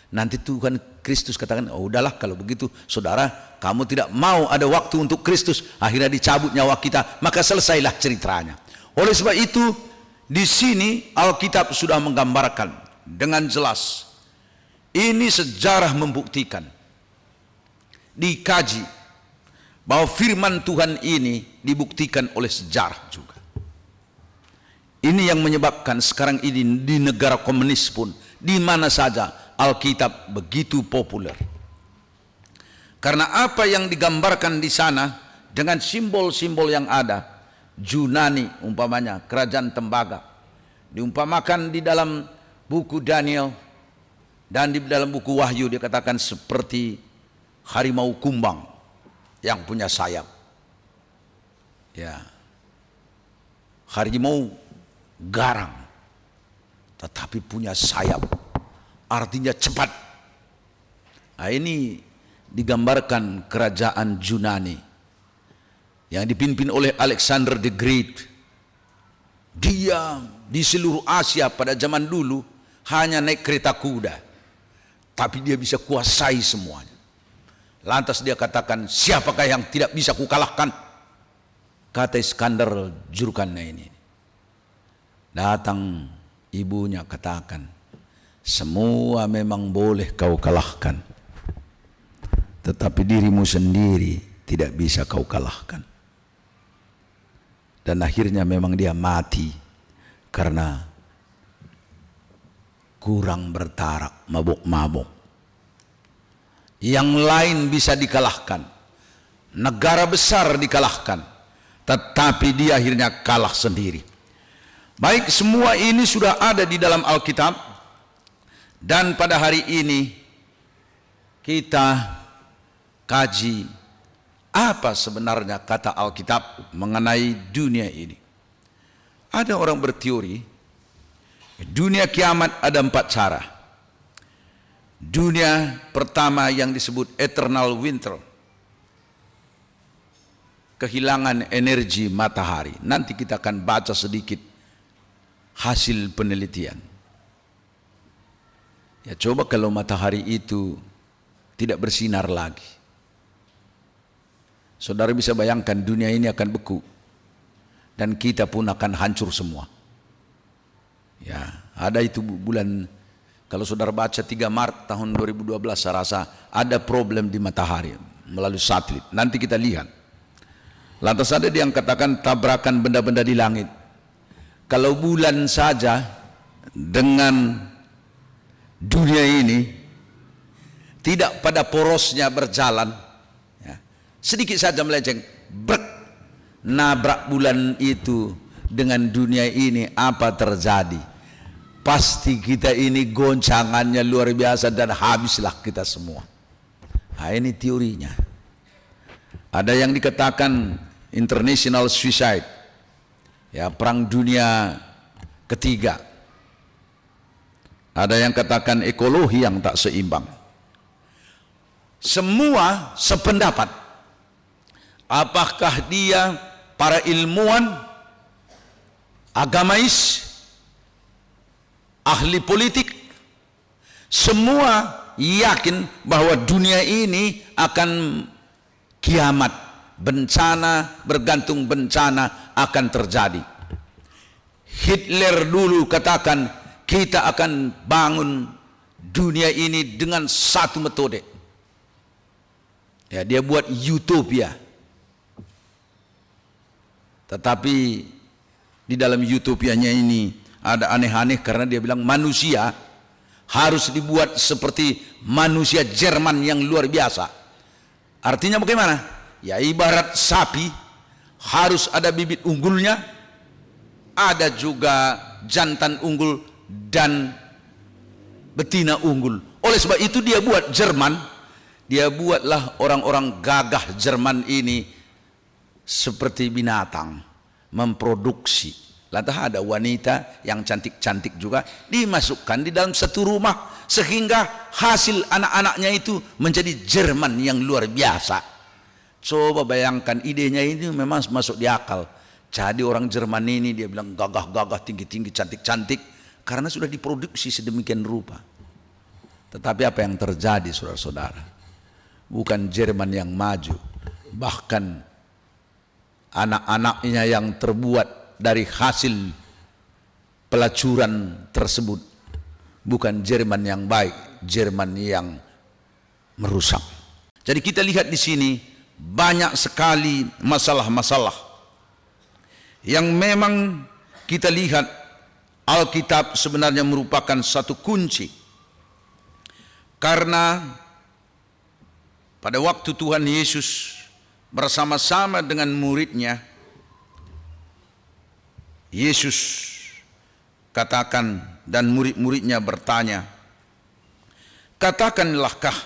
Nanti Tuhan Kristus katakan, oh udahlah kalau begitu saudara, kamu tidak mau ada waktu untuk Kristus, akhirnya dicabut nyawa kita, maka selesailah ceritanya. Oleh sebab itu, di sini Alkitab sudah menggambarkan dengan jelas. Ini sejarah membuktikan, dikaji, bahwa firman Tuhan ini dibuktikan oleh sejarah juga. Ini yang menyebabkan sekarang ini di negara komunis pun, di mana saja Alkitab begitu populer. Karena apa yang digambarkan di sana dengan simbol-simbol yang ada, Yunani umpamanya, kerajaan tembaga, diumpamakan di dalam buku Daniel dan di dalam buku Wahyu dikatakan seperti harimau kumbang yang punya sayap. Ya, harimau garang tetapi punya sayap, artinya cepat. Nah, ini digambarkan kerajaan Yunani yang dipimpin oleh Alexander the Great. Dia di seluruh Asia pada zaman dulu hanya naik kereta kuda, tapi dia bisa kuasai semuanya. Lantas dia katakan, siapakah yang tidak bisa kukalahkan? Kata Iskandar Jurkannya ini. Datang ibunya katakan, semua memang boleh kau kalahkan, tetapi dirimu sendiri tidak bisa kau kalahkan. Dan akhirnya memang dia mati karena kurang bertarak, mabuk-mabuk. Yang lain bisa dikalahkan, negara besar dikalahkan, tetapi dia akhirnya kalah sendiri. Baik, semua ini sudah ada di dalam Alkitab, dan pada hari ini kita kaji apa sebenarnya kata Alkitab mengenai dunia ini. Ada orang berteori dunia kiamat ada 4 cara. Dunia pertama yang disebut eternal winter, kehilangan energi matahari. Nanti kita akan baca sedikit hasil penelitian. Ya, coba kalau matahari itu tidak bersinar lagi, saudara bisa bayangkan dunia ini akan beku dan kita pun akan hancur semua. Ya, ada itu bulan, kalau saudara baca 3 Maret tahun 2012, saya rasa ada problem di matahari melalui satelit. Nanti kita lihat. Lantas ada yang katakan tabrakan benda-benda di langit. Kalau bulan saja dengan dunia ini tidak pada porosnya berjalan, ya, sedikit saja melenceng, brek, nabrak bulan itu dengan dunia ini, apa terjadi? pasti kita ini goncangannya luar biasa dan habislah kita semua. Nah, ini teorinya. Ada yang dikatakan international suicide, ya, perang dunia ketiga. Ada yang katakan ekologi yang tak seimbang. Semua sependapat. Apakah dia para ilmuwan, agamais, ahli politik, semua yakin bahwa dunia ini akan kiamat, bencana, bergantung bencana akan terjadi. Hitler dulu katakan kita akan bangun dunia ini dengan satu metode. Ya, dia buat utopia. Tetapi di dalam utopianya ini ada aneh-aneh karena dia bilang manusia harus dibuat seperti manusia Jerman yang luar biasa. Artinya bagaimana? Ya, ibarat sapi harus ada bibit unggulnya, ada juga jantan unggul dan betina unggul. Oleh sebab itu dia buat Jerman, dia buatlah orang-orang gagah Jerman ini seperti binatang, memproduksi. Lantas ada wanita yang cantik-cantik juga dimasukkan di dalam satu rumah sehingga hasil anak-anaknya itu menjadi Jerman yang luar biasa. Coba bayangkan, idenya ini memang masuk di akal. Jadi orang Jerman ini dia bilang gagah-gagah, tinggi-tinggi, cantik-cantik karena sudah diproduksi sedemikian rupa. Tetapi apa yang terjadi, saudara-saudara? Bukan Jerman yang maju, bahkan anak-anaknya yang terbuat dari hasil pelacuran tersebut bukan Jerman yang baik, Jerman yang merusak. Jadi kita lihat di sini banyak sekali masalah-masalah yang memang kita lihat Alkitab sebenarnya merupakan satu kunci. Karena pada waktu Tuhan Yesus bersama-sama dengan muridnya, Yesus katakan dan murid-muridnya bertanya, katakanlahkah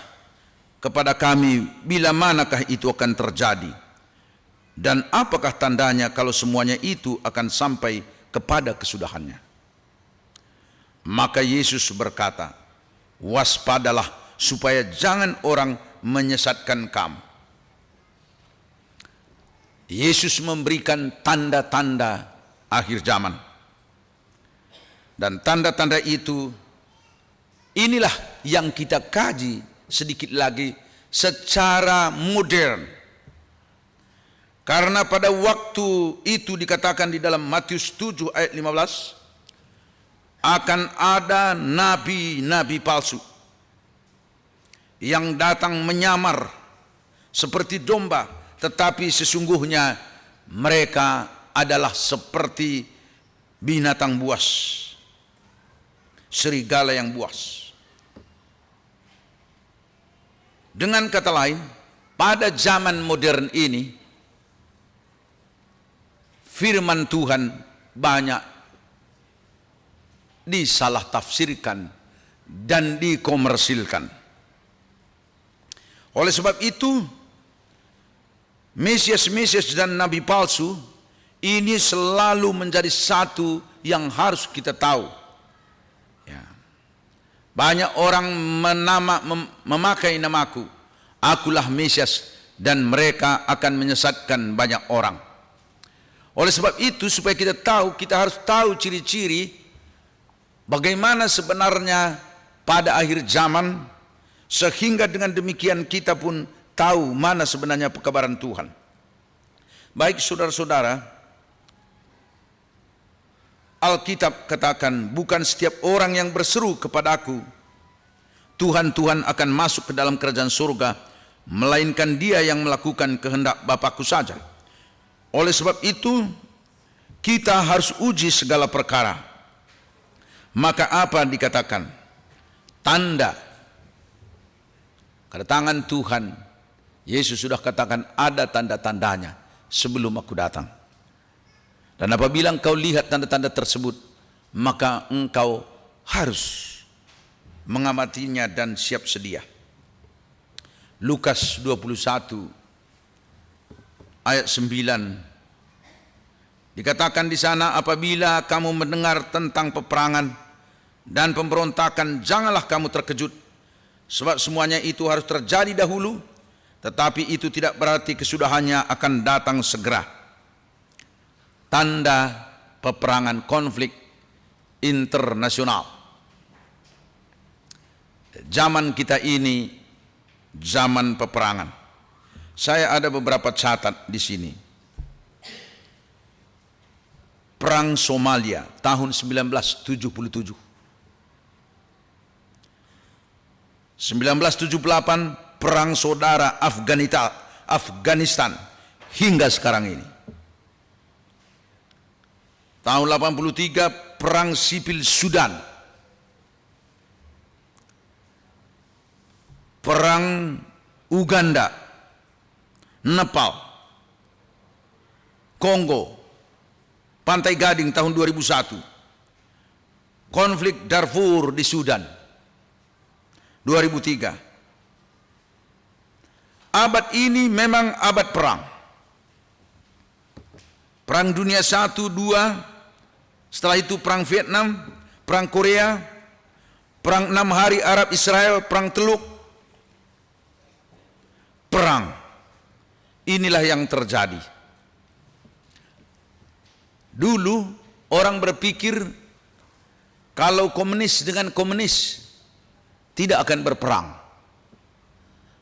kepada kami bila manakah itu akan terjadi dan apakah tandanya kalau semuanya itu akan sampai kepada kesudahannya. Maka Yesus berkata, waspadalah supaya jangan orang menyesatkan kamu. Yesus memberikan tanda-tanda akhir zaman. Dan tanda-tanda itu inilah yang kita kaji sedikit lagi secara modern. Karena pada waktu itu dikatakan di dalam Matius 7 ayat 15 akan ada nabi-nabi palsu yang datang menyamar seperti domba, tetapi sesungguhnya mereka adalah seperti binatang buas, serigala yang buas. Dengan kata lain, pada zaman modern ini firman Tuhan banyak disalah tafsirkan dan dikomersilkan. Oleh sebab itu, Mesias-Mesias dan Nabi palsu ini selalu menjadi satu yang harus kita tahu. Ya. Banyak orang memakai namaku, akulah Mesias, dan mereka akan menyesatkan banyak orang. Oleh sebab itu, supaya kita tahu, kita harus tahu ciri-ciri bagaimana sebenarnya pada akhir zaman, sehingga dengan demikian kita pun tahu mana sebenarnya pekabaran Tuhan. Baik saudara-saudara, Alkitab katakan, bukan setiap orang yang berseru kepada aku, Tuhan, Tuhan akan masuk ke dalam kerajaan surga, melainkan dia yang melakukan kehendak Bapakku saja. Oleh sebab itu, kita harus uji segala perkara. Maka apa dikatakan? Tanda kedatangan Tuhan. Yesus sudah katakan ada tanda-tandanya sebelum aku datang. Dan apabila engkau lihat tanda-tanda tersebut, maka engkau harus mengamatinya dan siap sedia. Lukas 21 ayat 9 dikatakan di sana, apabila kamu mendengar tentang peperangan dan pemberontakan, janganlah kamu terkejut, sebab semuanya itu harus terjadi dahulu, tetapi itu tidak berarti kesudahannya akan datang segera. Tanda peperangan, konflik internasional. Zaman kita ini zaman peperangan. Saya ada beberapa catat di sini. Perang Somalia tahun 1977. 1978 perang saudara Afghanistan hingga sekarang ini. Tahun 83 perang sipil Sudan. Perang Uganda, Nepal, Kongo, Pantai Gading tahun 2001. Konflik Darfur di Sudan 2003. Abad ini memang abad perang. Perang Dunia 1, 2, setelah itu perang Vietnam, perang Korea, perang 6 hari Arab Israel, perang Teluk. Perang. Inilah yang terjadi. Dulu orang berpikir kalau komunis dengan komunis tidak akan berperang.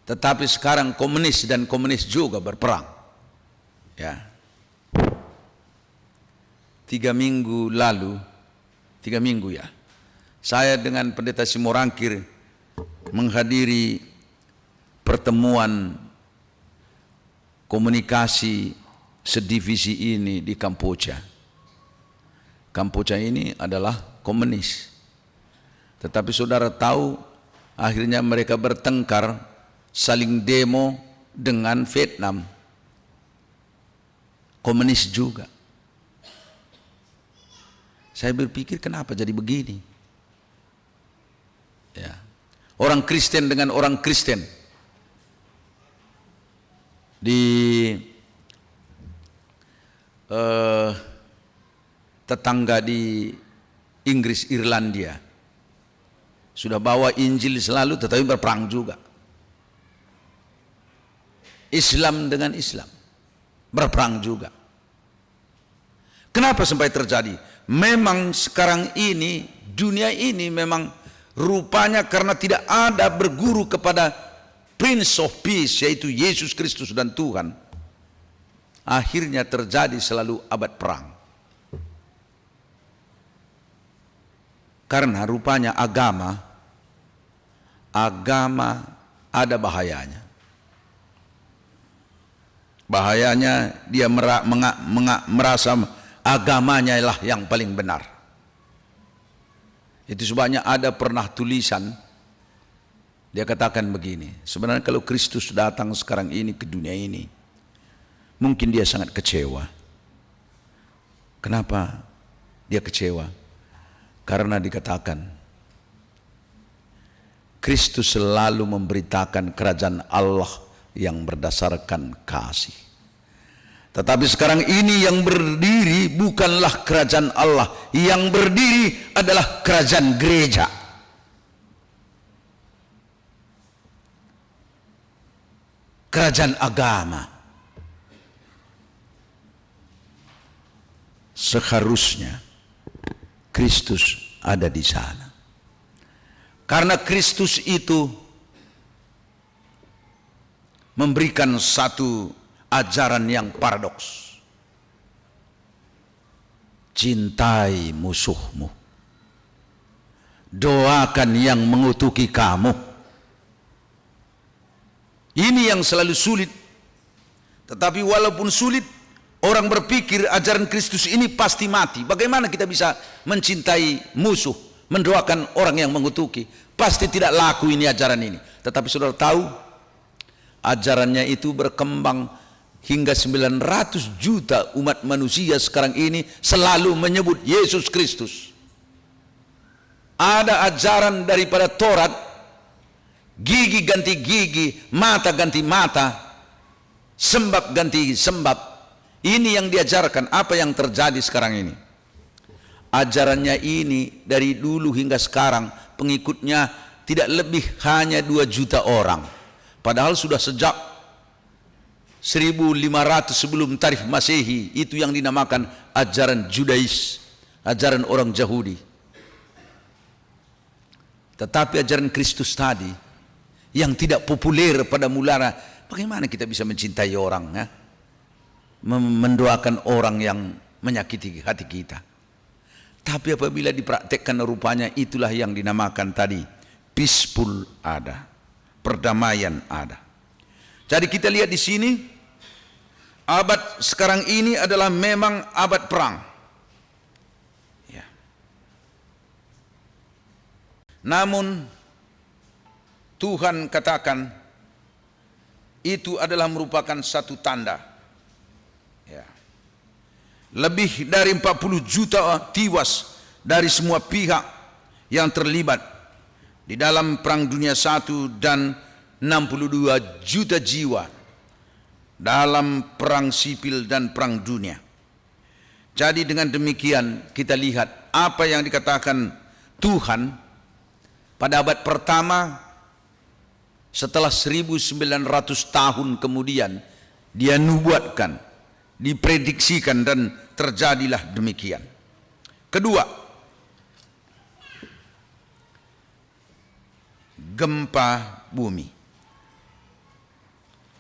Tetapi sekarang komunis dan komunis juga berperang. Ya. 3 minggu lalu, 3 minggu ya, saya dengan Pendeta Simorangkir menghadiri pertemuan komunikasi sedivisi ini di Kamboja. Kamboja ini adalah komunis. Tetapi saudara tahu, akhirnya mereka bertengkar, saling demo dengan Vietnam. Komunis juga. Saya berpikir kenapa jadi begini? Ya. Orang Kristen dengan orang Kristen. Di tetangga di Inggris, Irlandia, sudah bawa Injil selalu tetapi berperang juga. Islam dengan Islam berperang juga. Kenapa sampai terjadi? Memang sekarang ini dunia ini memang rupanya karena tidak ada berguru kepada Prince of Peace, yaitu Yesus Kristus dan Tuhan, akhirnya terjadi selalu abad perang. Karena rupanya agama ada bahayanya. Bahayanya dia merasa agamanya lah yang paling benar. Itu sebabnya ada pernah tulisan, dia katakan begini, sebenarnya kalau Kristus datang sekarang ini ke dunia ini, mungkin dia sangat kecewa. Kenapa dia kecewa? Karena dikatakan Kristus selalu memberitakan kerajaan Allah yang berdasarkan kasih. Tetapi sekarang ini yang berdiri bukanlah kerajaan Allah, yang berdiri adalah kerajaan gereja. Kerajaan agama. Seharusnya Kristus ada di sana. Karena Kristus itu memberikan satu ajaran yang paradoks. Cintai musuhmu, doakan yang mengutuki kamu. Ini yang selalu sulit. Tetapi walaupun sulit, orang berpikir ajaran Kristus ini pasti mati. Bagaimana kita bisa mencintai musuh, mendoakan orang yang mengutuki? Pasti tidak laku ini ajaran ini. Tetapi saudara tahu, ajarannya itu berkembang hingga 900 juta umat manusia sekarang ini selalu menyebut Yesus Kristus. ada ajaran daripada Taurat, gigi ganti gigi, mata ganti mata, sembab ganti sembab. Ini yang diajarkan. Apa yang terjadi sekarang ini? Ajarannya ini dari dulu hingga sekarang pengikutnya tidak lebih hanya 2 juta orang. Padahal sudah sejak 1500 sebelum tarikh Masehi itu yang dinamakan ajaran Judais, ajaran orang Yahudi. Tetapi ajaran Kristus tadi yang tidak populer pada mulanya, bagaimana kita bisa mencintai orang, ya? Mendoakan orang yang menyakiti hati kita. Tapi apabila dipraktekkan rupanya itulah yang dinamakan tadi peaceful ada, perdamaian ada. Jadi kita lihat di sini, abad sekarang ini adalah memang abad perang. Ya. Namun Tuhan katakan itu adalah merupakan satu tanda. Ya. Lebih dari 40 juta tiwas dari semua pihak yang terlibat di dalam Perang Dunia I dan 62 juta jiwa dalam perang sipil dan perang dunia. Jadi dengan demikian kita lihat apa yang dikatakan Tuhan pada abad pertama, setelah 1900 tahun kemudian dia nubuatkan, diprediksikan, dan terjadilah demikian. Kedua, gempa bumi.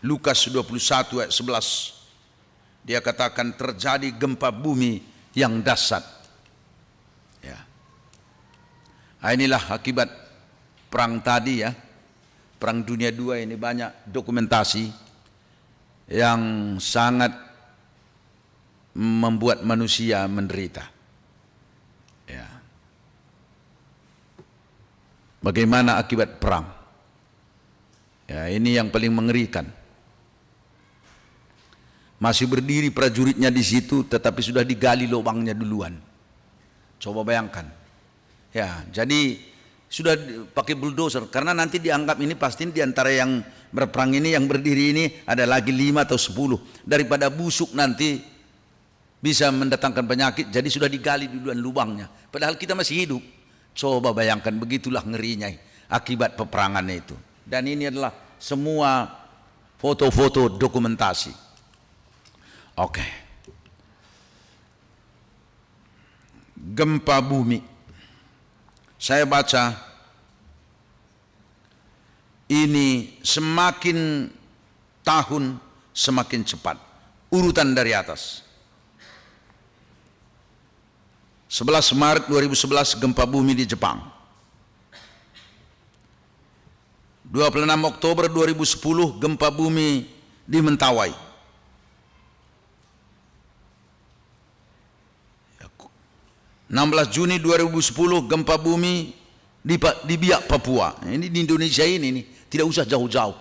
Lukas 21 ayat 11, dia katakan terjadi gempa bumi yang dahsyat. Ya. Nah, inilah akibat perang tadi, ya. Perang Dunia II ini banyak dokumentasi yang sangat membuat manusia menderita. Ya. Bagaimana akibat perang? Ya, ini yang paling mengerikan. Masih berdiri prajuritnya di situ, tetapi sudah digali lubangnya duluan. Coba bayangkan. Ya, jadi sudah pakai bulldozer, karena nanti dianggap ini pasti di antara yang berperang ini, yang berdiri ini ada lagi 5 atau 10. Daripada busuk nanti bisa mendatangkan penyakit, jadi sudah digali duluan lubangnya. Padahal kita masih hidup. Coba bayangkan, begitulah ngerinya akibat peperangan itu. Dan ini adalah semua foto-foto dokumentasi. Oke. Gempa bumi. Saya baca ini semakin tahun semakin cepat. Urutan dari atas. 11 Maret 2011 gempa bumi di Jepang. 26 Oktober 2010 gempa bumi di Mentawai. 16 Juni 2010 gempa bumi di Biak, Papua. Ini di Indonesia ini tidak usah jauh-jauh,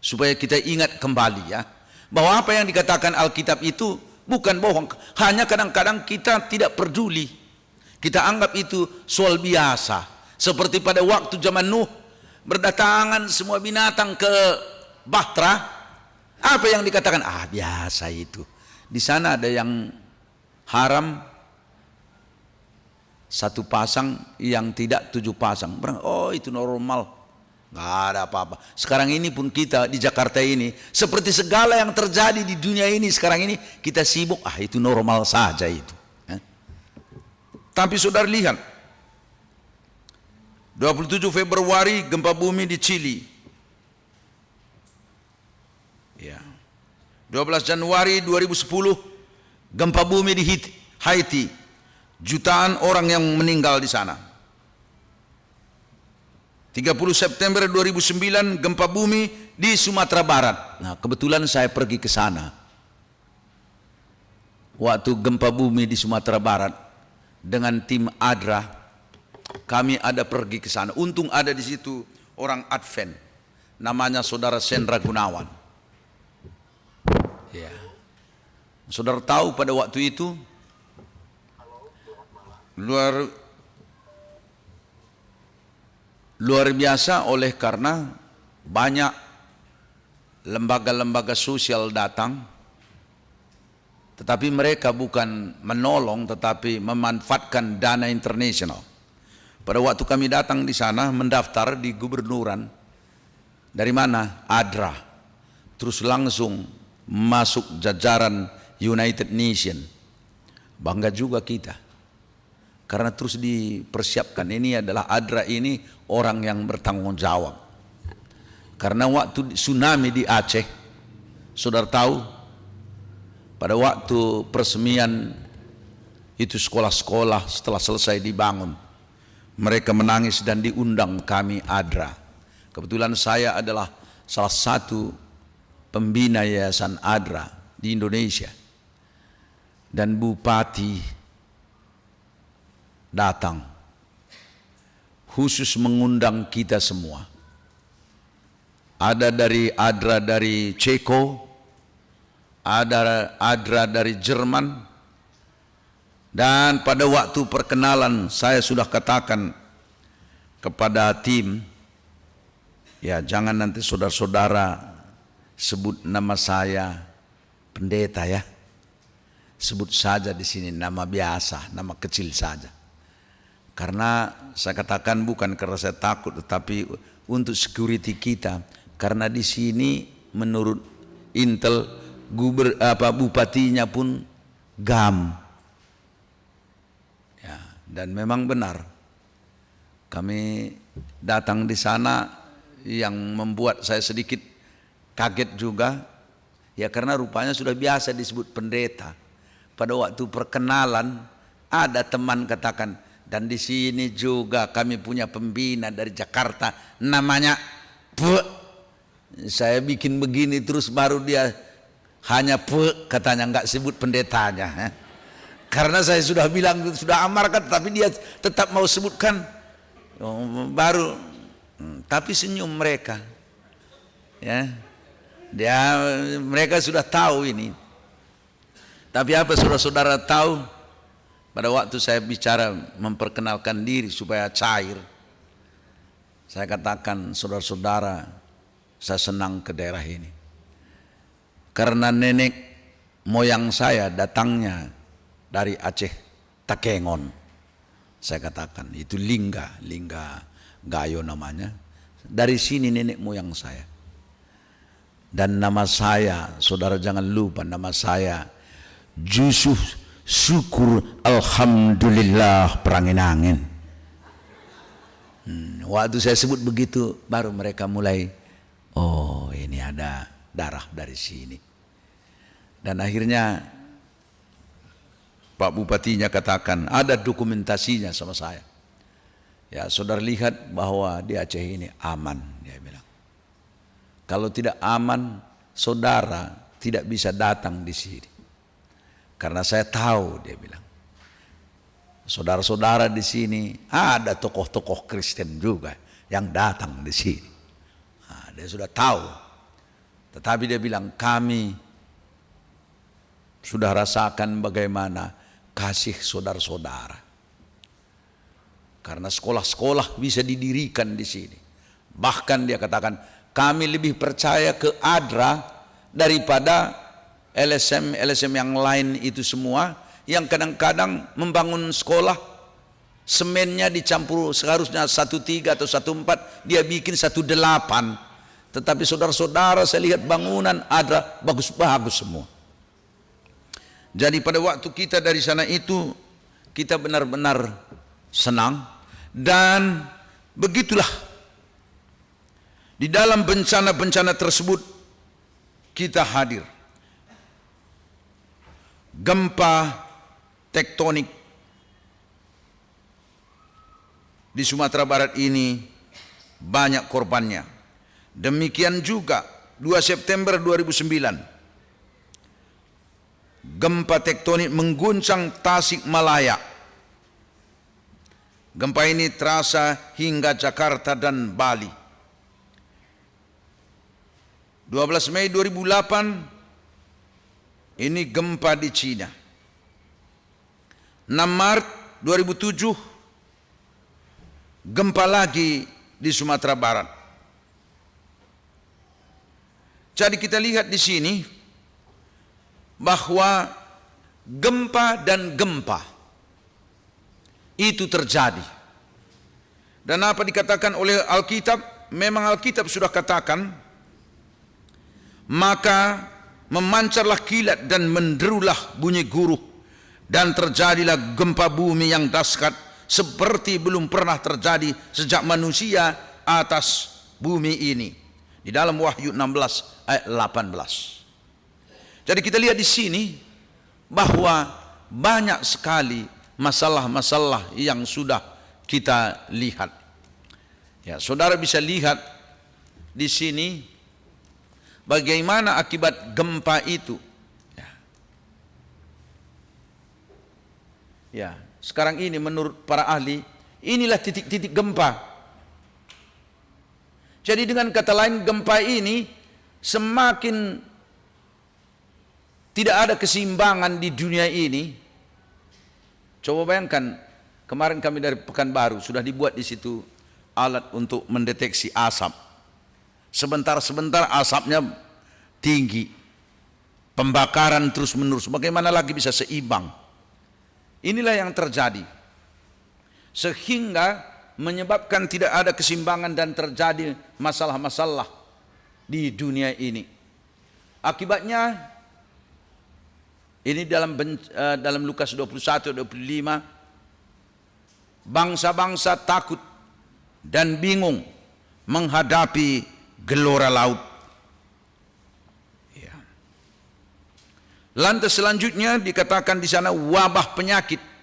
supaya kita ingat kembali, ya, bahwa apa yang dikatakan Alkitab itu bukan bohong. Hanya kadang-kadang kita tidak peduli, kita anggap itu soal biasa. Seperti pada waktu zaman Nuh, berdatangan semua binatang ke Bahtera. Apa yang dikatakan? Biasa itu. Di sana ada yang haram 1 pasang, yang tidak 7 pasang. Oh, itu normal, nggak ada apa-apa. Sekarang ini pun kita di Jakarta ini, seperti segala yang terjadi di dunia ini sekarang ini, kita sibuk, itu normal saja itu. Tapi saudara lihat, 27 Februari gempa bumi di Chili. Ya. 12 Januari 2010 gempa bumi di Haiti. Jutaan orang yang meninggal di sana. 30 September 2009 gempa bumi di Sumatera Barat. Nah, kebetulan saya pergi ke sana. Waktu gempa bumi di Sumatera Barat dengan tim ADRA, kami ada pergi ke sana. Untung ada di situ orang Advent, namanya Saudara Sendra Gunawan. Ya. Saudara tahu pada waktu itu luar biasa oleh karena banyak lembaga-lembaga sosial datang, tetapi mereka bukan menolong tetapi memanfaatkan dana internasional. Pada waktu kami datang di sana mendaftar di gubernuran, dari mana? ADRA. Terus langsung masuk jajaran United Nation. Bangga juga kita. Karena terus dipersiapkan, ini adalah ADRA ini orang yang bertanggung jawab. Karena waktu tsunami di Aceh, saudara tahu, pada waktu peresmian itu sekolah-sekolah setelah selesai dibangun, mereka menangis dan diundang kami ADRA. Kebetulan saya adalah salah satu pembina yayasan ADRA di Indonesia. Dan Bupati datang khusus mengundang kita semua. Ada dari ADRA dari Ceko, ada ADRA dari Jerman, dan pada waktu perkenalan saya sudah katakan kepada tim, ya jangan nanti saudara-saudara sebut nama saya pendeta ya, sebut saja di sini nama biasa, nama kecil saja. Karena saya katakan bukan karena saya takut, tetapi untuk security kita. Karena di sini menurut intel bupatinya pun GAM. Ya, dan memang benar. Kami datang di sana yang membuat saya sedikit kaget juga. Ya karena rupanya sudah biasa disebut pendeta. Pada waktu perkenalan ada teman katakan, dan di sini juga kami punya pembina dari Jakarta, namanya saya bikin begini terus baru dia hanya katanya, nggak sebut pendetanya. Karena saya sudah bilang sudah amarkan, tapi dia tetap mau sebutkan. Baru tapi senyum mereka. Ya. Mereka sudah tahu ini. Tapi apa saudara-saudara tahu? Pada waktu saya bicara memperkenalkan diri supaya cair, saya katakan, saudara-saudara, saya senang ke daerah ini. Karena nenek moyang saya datangnya dari Aceh Takengon. Saya katakan, itu Lingga Gayo namanya. Dari sini nenek moyang saya. Dan nama saya, saudara jangan lupa, nama saya Yusuf Syukur Alhamdulillah Peranginangin. Waktu saya sebut begitu, baru mereka mulai, oh ini ada darah dari sini. Dan akhirnya Pak Bupatinya katakan, ada dokumentasinya sama saya. Ya saudara lihat bahwa di Aceh ini aman, dia bilang. Kalau tidak aman, saudara tidak bisa datang di sini. Karena saya tahu, dia bilang, saudara-saudara di sini ada tokoh-tokoh Kristen juga yang datang di sini. Nah, dia sudah tahu. Tetapi dia bilang, kami sudah rasakan bagaimana kasih saudara-saudara. Karena sekolah-sekolah bisa didirikan di sini. Bahkan dia katakan, kami lebih percaya ke ADRA daripada LSM yang lain itu semua, yang kadang-kadang membangun sekolah semennya dicampur seharusnya 1,3 atau 1,4, dia bikin 1,8. Tetapi saudara-saudara saya lihat bangunan ada bagus-bagus semua. Jadi pada waktu kita dari sana itu kita benar-benar senang, dan begitulah di dalam bencana-bencana tersebut kita hadir. Gempa tektonik di Sumatera Barat ini banyak korbannya. Demikian juga 2 September 2009 gempa tektonik mengguncang Tasikmalaya. Gempa ini terasa hingga Jakarta dan Bali. 12 Mei 2008 ini gempa di Cina. 6 Maret 2007 gempa lagi di Sumatera Barat. Jadi kita lihat di sini bahwa gempa dan gempa itu terjadi. Dan apa dikatakan oleh Alkitab? Memang Alkitab sudah katakan, maka memancarlah kilat dan menderulah bunyi guruh, dan terjadilah gempa bumi yang dahsyat seperti belum pernah terjadi sejak manusia atas bumi ini. Di dalam Wahyu 16 ayat 18. Jadi kita lihat di sini bahwa banyak sekali masalah-masalah yang sudah kita lihat. Ya, saudara bisa lihat di sini bagaimana akibat gempa itu. Ya, sekarang ini menurut para ahli, inilah titik-titik gempa. Jadi dengan kata lain, gempa ini semakin tidak ada keseimbangan di dunia ini. Coba bayangkan, kemarin kami dari Pekanbaru sudah dibuat di situ alat untuk mendeteksi asap. Sebentar-sebentar asapnya tinggi, pembakaran terus-menerus. Bagaimana lagi bisa seimbang? Inilah yang terjadi, sehingga menyebabkan tidak ada keseimbangan dan terjadi masalah-masalah di dunia ini. Akibatnya ini dalam Lukas 21-25, bangsa-bangsa takut dan bingung menghadapi gelora laut. Ya. Lantas selanjutnya dikatakan di sana wabah penyakit.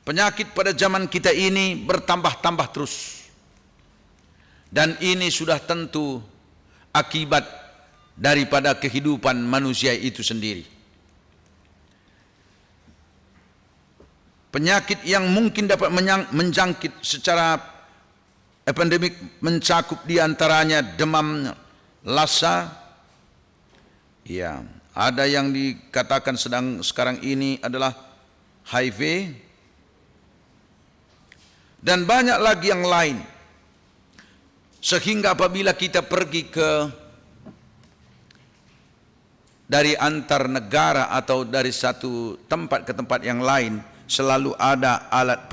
Penyakit pada zaman kita ini bertambah-tambah terus. Dan ini sudah tentu akibat daripada kehidupan manusia itu sendiri. Penyakit yang mungkin dapat menjangkit secara epidemik mencakup diantaranya demam lassa. Ya, ada yang dikatakan sekarang ini adalah HIV, dan banyak lagi yang lain. Sehingga apabila kita pergi dari antar negara atau dari satu tempat ke tempat yang lain, selalu ada alat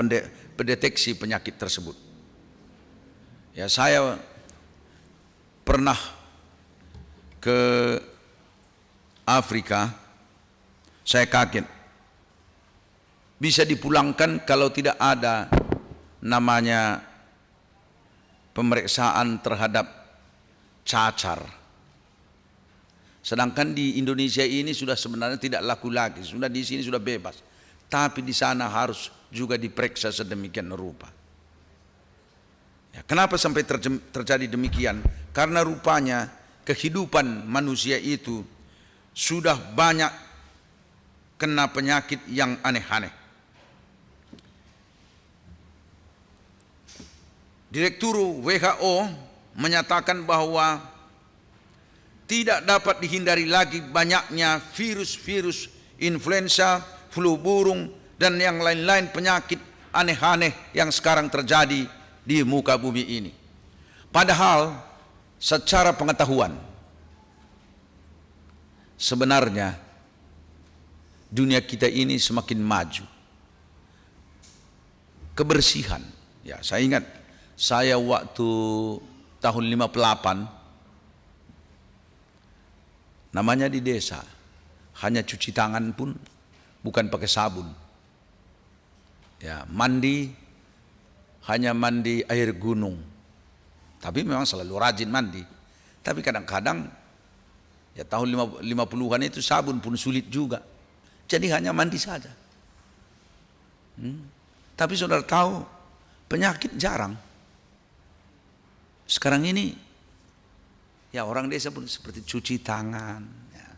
pendeteksi penyakit tersebut. Ya, saya pernah ke Afrika, saya kaget. Bisa dipulangkan kalau tidak ada namanya pemeriksaan terhadap cacar. Sedangkan di Indonesia ini sudah sebenarnya tidak laku lagi, sudah di sini sudah bebas. Tapi di sana harus juga diperiksa sedemikian rupa. Ya, kenapa sampai terjadi demikian? Karena rupanya kehidupan manusia itu sudah banyak kena penyakit yang aneh-aneh. Direktur WHO menyatakan bahwa tidak dapat dihindari lagi banyaknya virus-virus influenza, flu burung, dan yang lain-lain penyakit aneh-aneh yang sekarang terjadi di muka bumi ini. Padahal secara pengetahuan, sebenarnya dunia kita ini semakin maju. Kebersihan, ya saya ingat, saya waktu tahun 58, namanya di desa, hanya cuci tangan pun bukan pakai sabun. Ya, mandi hanya mandi air gunung. Tapi memang selalu rajin mandi. Tapi kadang-kadang ya tahun 50-an itu sabun pun sulit juga. Jadi hanya mandi saja. Tapi saudara tahu, penyakit jarang. Sekarang ini ya orang desa pun seperti cuci tangan, ya.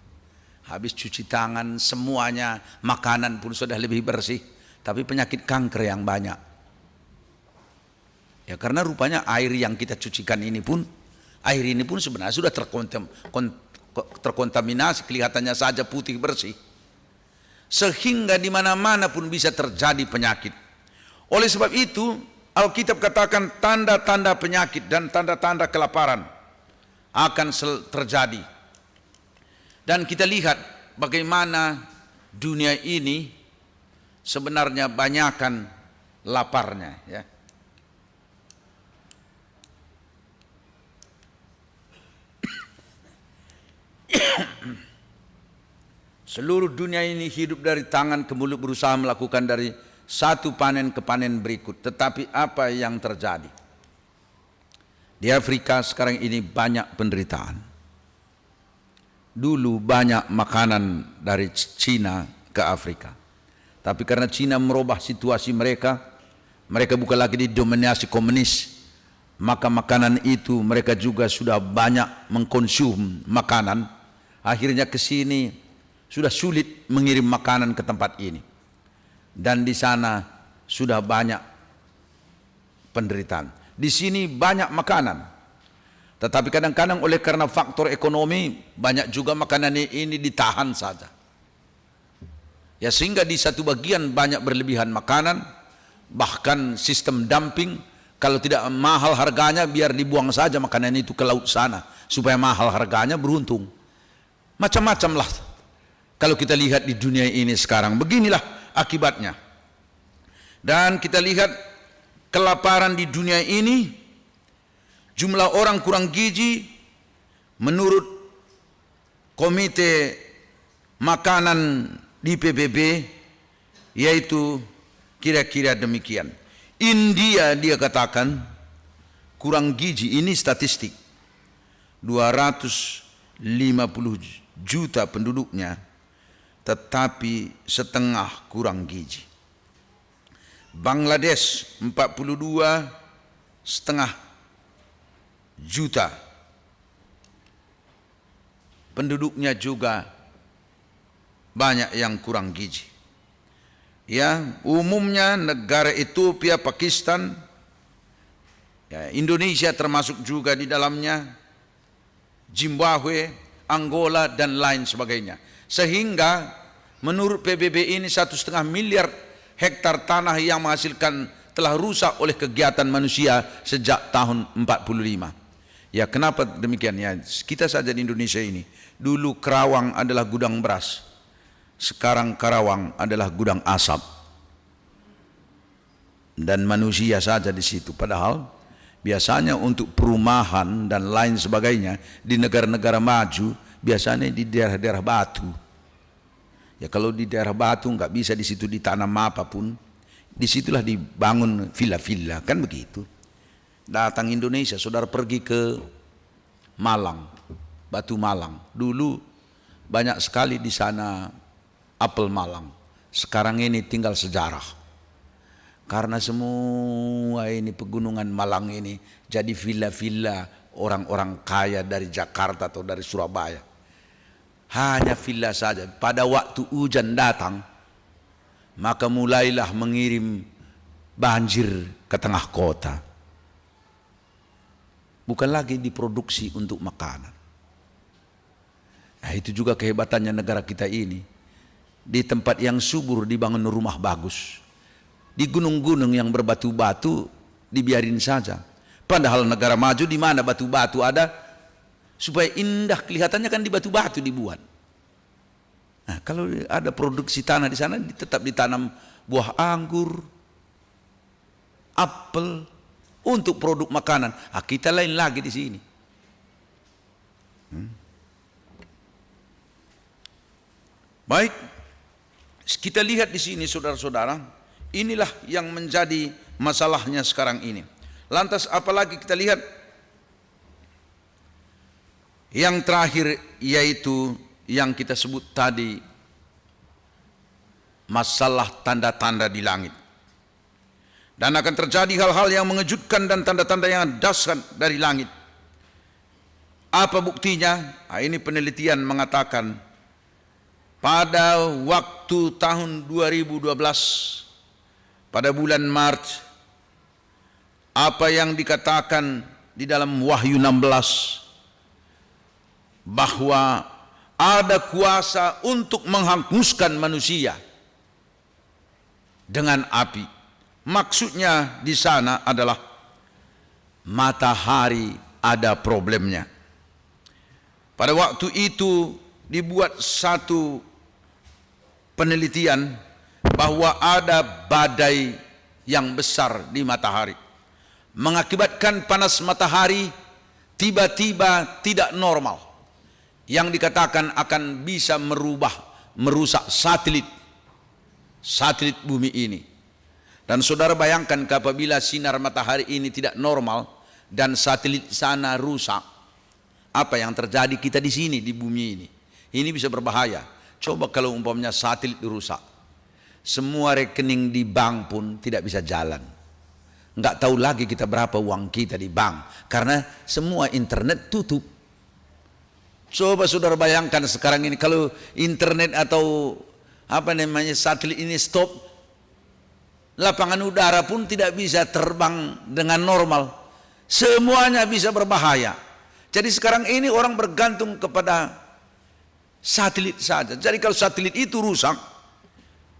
Habis cuci tangan semuanya, makanan pun sudah lebih bersih, tapi penyakit kanker yang banyak. Ya karena rupanya air yang kita cucikan ini pun, air ini pun sebenarnya sudah terkontaminasi, kelihatannya saja putih bersih, sehingga di mana-mana pun bisa terjadi penyakit. Oleh sebab itu Alkitab katakan tanda-tanda penyakit dan tanda-tanda kelaparan akan terjadi. Dan kita lihat bagaimana dunia ini sebenarnya banyakan laparnya, ya. Seluruh dunia ini hidup dari tangan ke mulut, berusaha melakukan dari satu panen ke panen berikut. Tetapi apa yang terjadi? Di Afrika sekarang ini banyak penderitaan. Dulu banyak makanan dari Cina ke Afrika. Tapi karena Cina merubah situasi mereka bukan lagi didominasi komunis, maka makanan itu mereka juga sudah banyak mengkonsum makanan. Akhirnya ke sini sudah sulit mengirim makanan ke tempat ini. Dan di sana sudah banyak penderitaan. Di sini banyak makanan. Tetapi kadang-kadang oleh karena faktor ekonomi, banyak juga makanan ini ditahan saja. Ya, sehingga di satu bagian banyak berlebihan makanan, bahkan sistem dumping. Kalau tidak mahal harganya, biar dibuang saja makanan itu ke laut sana, supaya mahal harganya, beruntung. Macam-macam lah. Kalau kita lihat di dunia ini sekarang, beginilah akibatnya. Dan kita lihat kelaparan di dunia ini, jumlah orang kurang gizi menurut Komite Makanan di PBB, yaitu kira-kira demikian. India, dia katakan kurang gizi, ini statistik, 250 juta penduduknya, tetapi setengah kurang gizi. Bangladesh 42,5 juta penduduknya, juga banyak yang kurang gizi. Ya, umumnya negara Ethiopia, Pakistan, ya, Indonesia termasuk juga di dalamnya, Zimbabwe, Angola dan lain sebagainya. Sehingga menurut PBB ini 1,5 miliar hektar tanah yang menghasilkan telah rusak oleh kegiatan manusia sejak tahun 45. Ya, kenapa demikian? Ya, kita saja di Indonesia ini, dulu Karawang adalah gudang beras, sekarang Karawang adalah gudang asap, dan manusia saja di situ. Padahal biasanya untuk perumahan dan lain sebagainya di negara-negara maju biasanya di daerah-daerah batu. Ya, kalau di daerah batu nggak bisa di situ ditanam apapun, disitulah dibangun villa-villa, kan begitu. Datang Indonesia, saudara pergi ke Malang, Batu Malang. Dulu banyak sekali di sana apel Malang. Sekarang ini tinggal sejarah. Karena semua ini pegunungan Malang ini jadi villa-villa orang-orang kaya dari Jakarta atau dari Surabaya. Hanya villa saja. Pada waktu hujan datang, maka mulailah mengirim banjir ke tengah kota. Bukan lagi diproduksi untuk makanan. Nah, itu juga kehebatannya negara kita ini. Di tempat yang subur dibangun rumah bagus. Di gunung-gunung yang berbatu-batu dibiarin saja. Padahal negara maju di mana batu-batu ada, supaya indah kelihatannya kan di batu-batu dibuat. Nah, kalau ada produksi tanah di sana tetap ditanam buah anggur, apel untuk produk makanan. Nah, kita lain lagi di sini. Baik, kita lihat di sini saudara-saudara, inilah yang menjadi masalahnya sekarang ini. Lantas apalagi kita lihat yang terakhir, yaitu yang kita sebut tadi, masalah tanda-tanda di langit. Dan akan terjadi hal-hal yang mengejutkan dan tanda-tanda yang dahsyat dari langit. Apa buktinya? Nah, ini penelitian mengatakan pada waktu tahun 2012, pada bulan Maret, apa yang dikatakan di dalam Wahyu 16, bahwa ada kuasa untuk menghanguskan manusia dengan api. Maksudnya di sana adalah matahari ada problemnya. Pada waktu itu dibuat satu penelitian bahwa ada badai yang besar di matahari, mengakibatkan panas matahari tiba-tiba tidak normal, yang dikatakan akan bisa merusak satelit bumi ini. Dan saudara bayangkan apabila sinar matahari ini tidak normal dan satelit sana rusak, apa yang terjadi kita di sini di bumi ini? Ini bisa berbahaya. Coba kalau umpamanya satelit rusak, semua rekening di bank pun tidak bisa jalan. Nggak tahu lagi kita berapa uang kita di bank karena semua internet tutup. Coba saudara bayangkan sekarang ini kalau internet atau satelit ini stop, lapangan udara pun tidak bisa terbang dengan normal. Semuanya bisa berbahaya. Jadi sekarang ini orang bergantung kepada satelit saja. Jadi kalau satelit itu rusak,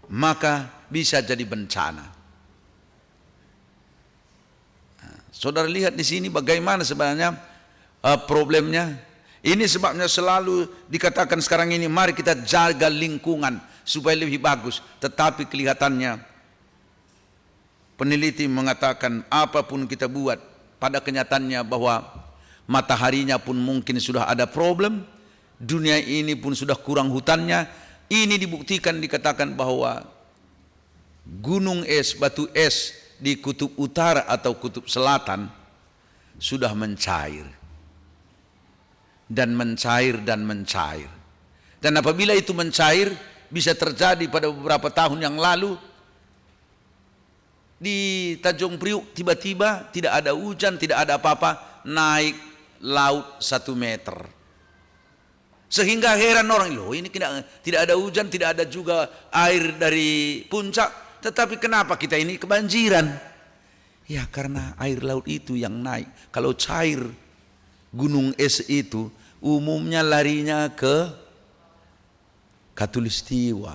maka bisa jadi bencana. Nah, saudara lihat di sini bagaimana sebenarnya problemnya. Ini sebabnya selalu dikatakan sekarang ini mari kita jaga lingkungan supaya lebih bagus. Tetapi kelihatannya peneliti mengatakan apapun kita buat, pada kenyataannya bahwa mataharinya pun mungkin sudah ada problem, dunia ini pun sudah kurang hutannya. Ini dibuktikan, dikatakan bahwa gunung es, batu es di kutub utara atau kutub selatan sudah mencair dan mencair dan mencair. Dan apabila itu mencair, bisa terjadi pada beberapa tahun yang lalu di Tanjung Priuk tiba-tiba tidak ada hujan, tidak ada apa-apa, naik laut 1 meter. Sehingga heran orang, loh ini tidak ada hujan, tidak ada juga air dari puncak, tetapi kenapa kita ini kebanjiran? Ya karena air laut itu yang naik. Kalau cair gunung es itu umumnya larinya ke Katulistiwa,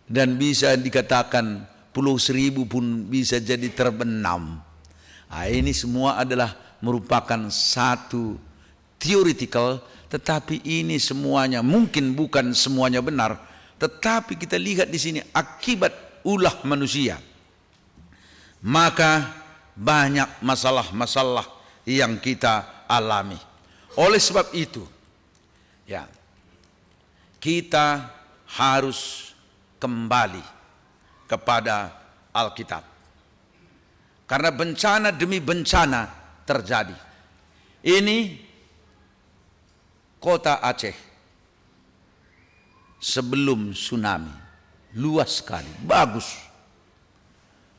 dan bisa dikatakan Pulau Seribu pun bisa jadi terbenam. Nah, ini semua adalah merupakan satu theoretical, tetapi ini semuanya mungkin bukan semuanya benar, tetapi kita lihat di sini akibat ulah manusia, maka banyak masalah-masalah yang kita alami. Oleh sebab itu, ya, kita harus kembali kepada Alkitab. Karena bencana demi bencana terjadi. Ini kota Aceh sebelum tsunami, luas sekali, bagus.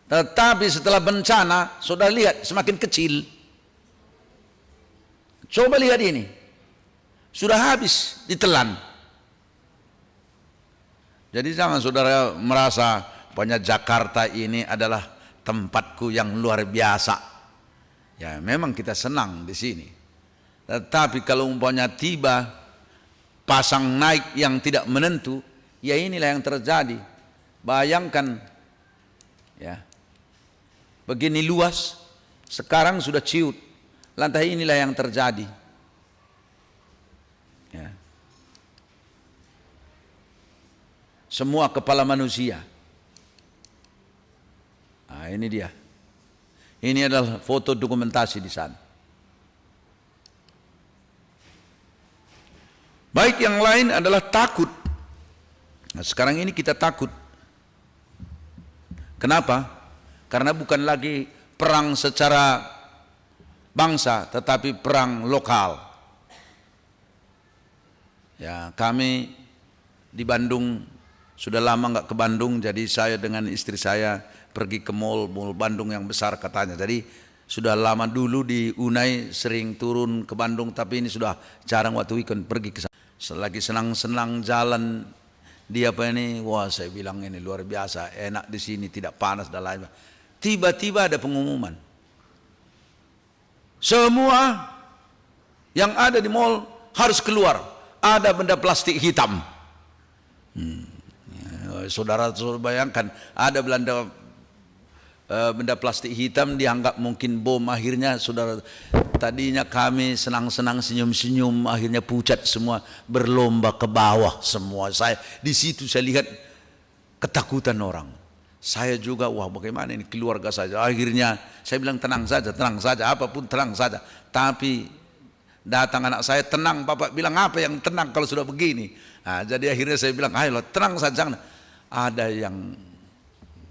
Tetapi setelah bencana, saudara lihat semakin kecil. Coba lihat ini, sudah habis ditelan. Jadi jangan saudara merasa punya Jakarta ini adalah tempatku yang luar biasa. Ya memang kita senang di sini. Tetapi kalau umpamanya tiba pasang naik yang tidak menentu, ya inilah yang terjadi. Bayangkan, ya, begini luas, sekarang sudah ciut. Lantai inilah yang terjadi. Ya. Semua kepala manusia. Nah, ini dia. Ini adalah foto dokumentasi di sana. Baik, yang lain adalah takut. Nah, sekarang ini kita takut. Kenapa? Karena bukan lagi perang secara bangsa, tetapi perang lokal. Ya, kami di Bandung sudah lama nggak ke Bandung, jadi saya dengan istri saya pergi ke mall Bandung yang besar katanya. Jadi sudah lama dulu di Unai sering turun ke Bandung, tapi ini sudah jarang waktu weekend pergi ke sana. Selagi senang-senang jalan di apa ini, wah saya bilang ini luar biasa, enak di sini, tidak panas dan lain. Tiba-tiba ada pengumuman. Semua yang ada di mall harus keluar. Ada benda plastik hitam. Saudara bayangkan, ada benda plastik hitam dianggap mungkin bom. Akhirnya saudara, tadinya kami senang-senang senyum-senyum, akhirnya pucat semua, berlomba ke bawah semua. Di situ saya lihat ketakutan orang. Saya juga, wah bagaimana ini keluarga saja. Akhirnya saya bilang tenang saja, apapun tenang saja. Tapi datang anak saya, tenang Bapak bilang apa yang tenang kalau sudah begini. Nah, jadi akhirnya saya bilang, ayo tenang saja. Ada yang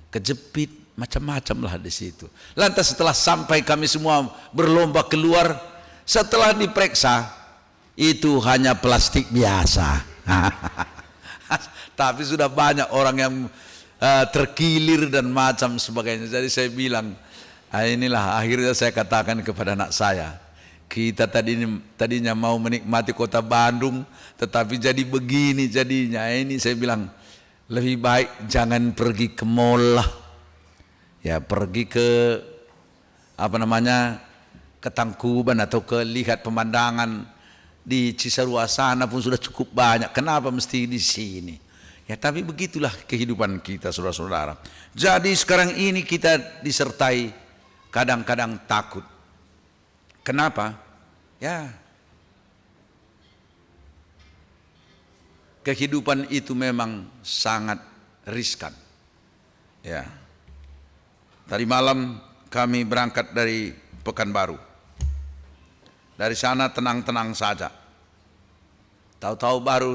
kejepit, macam-macam lah di situ. Lantas setelah sampai kami semua berlomba keluar, setelah diperiksa itu hanya plastik biasa. Tapi sudah banyak orang yang terkilir dan macam sebagainya. Jadi saya bilang, inilah akhirnya saya katakan kepada anak saya, kita tadinya mau menikmati kota Bandung, tetapi jadi begini jadinya. Ini saya bilang, lebih baik jangan pergi ke mall lah. Ya, pergi ke ke Tangkuban atau ke lihat pemandangan di Cisarua sana pun sudah cukup banyak. Kenapa mesti di sini? Ya, tapi begitulah kehidupan kita, saudara-saudara. Jadi sekarang ini kita disertai kadang-kadang takut. Kenapa? Ya, kehidupan itu memang sangat riskan. Ya. Tadi malam kami berangkat dari Pekanbaru. Dari sana tenang-tenang saja. Tahu-tahu baru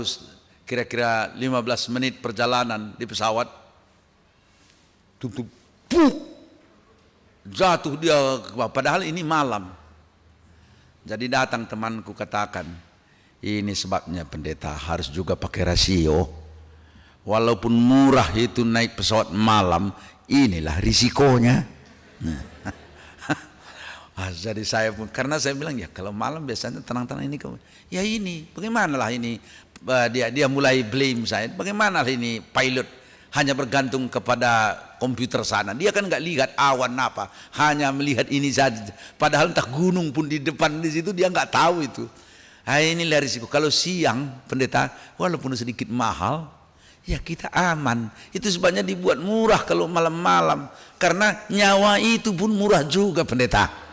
kira-kira 15 menit perjalanan di pesawat, jatuh dia, padahal ini malam. Jadi datang temanku katakan, ini sebabnya pendeta harus juga pakai rasio. Walaupun murah itu naik pesawat malam, inilah risikonya. Jadi saya pun, karena saya bilang ya kalau malam biasanya tenang-tenang ini, ya ini bagaimanalah ini, dia mulai blame saya, bagaimana ini pilot hanya bergantung kepada komputer sana, dia kan nggak lihat awan apa, hanya melihat ini saja, padahal entah gunung pun di depan di situ dia nggak tahu itu. Inilah risiko. Kalau siang pendeta, walaupun sedikit mahal, ya kita aman. Itu sebabnya dibuat murah kalau malam-malam, karena nyawa itu pun murah juga pendeta.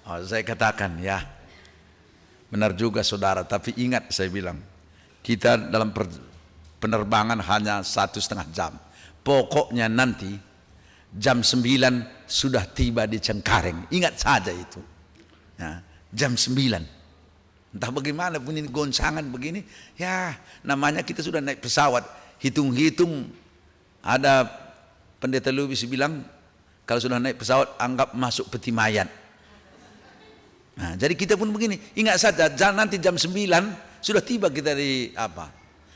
Oh, saya katakan ya benar juga saudara, tapi ingat saya bilang, kita dalam penerbangan hanya 1,5 jam. Pokoknya nanti jam 9 sudah tiba di Cengkareng, ingat saja itu ya, jam 9. Entah bagaimana pun ini goncangan begini, ya namanya kita sudah naik pesawat, hitung-hitung. Ada pendeta Lubis bilang, kalau sudah naik pesawat anggap masuk peti mayat. Nah, jadi kita pun begini, ingat saja nanti jam 9 sudah tiba kita di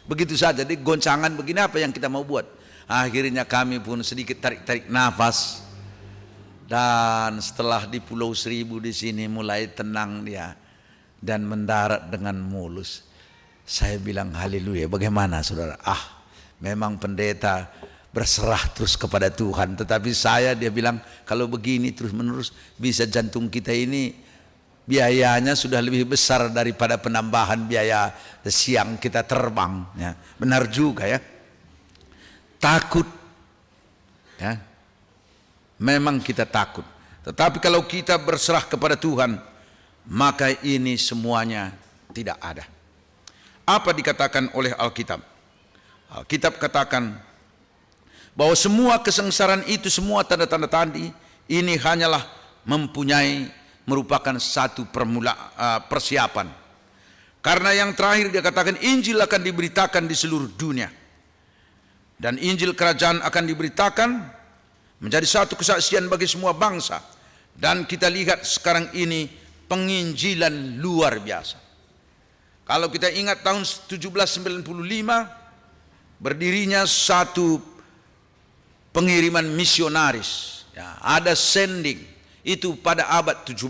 begitu saja, di goncangan begini apa yang kita mau buat. Akhirnya kami pun sedikit tarik-tarik nafas, dan setelah di Pulau Seribu di sini mulai tenang dia dan mendarat dengan mulus. Saya bilang haleluya. Bagaimana saudara? Memang pendeta berserah terus kepada Tuhan, tetapi dia bilang kalau begini terus menerus bisa jantung kita ini biayanya sudah lebih besar daripada penambahan biaya siang kita terbang ya. Benar juga ya, takut ya, memang kita takut, tetapi kalau kita berserah kepada Tuhan maka ini semuanya tidak ada. Apa dikatakan oleh Alkitab? Alkitab katakan bahwa semua kesengsaraan itu, semua tanda-tanda tadi ini hanyalah merupakan satu persiapan. Karena yang terakhir dia katakan Injil akan diberitakan di seluruh dunia, dan Injil kerajaan akan diberitakan menjadi satu kesaksian bagi semua bangsa. Dan kita lihat sekarang ini penginjilan luar biasa. Kalau kita ingat tahun 1795 berdirinya satu pengiriman misionaris ya, ada sending itu pada abad 17.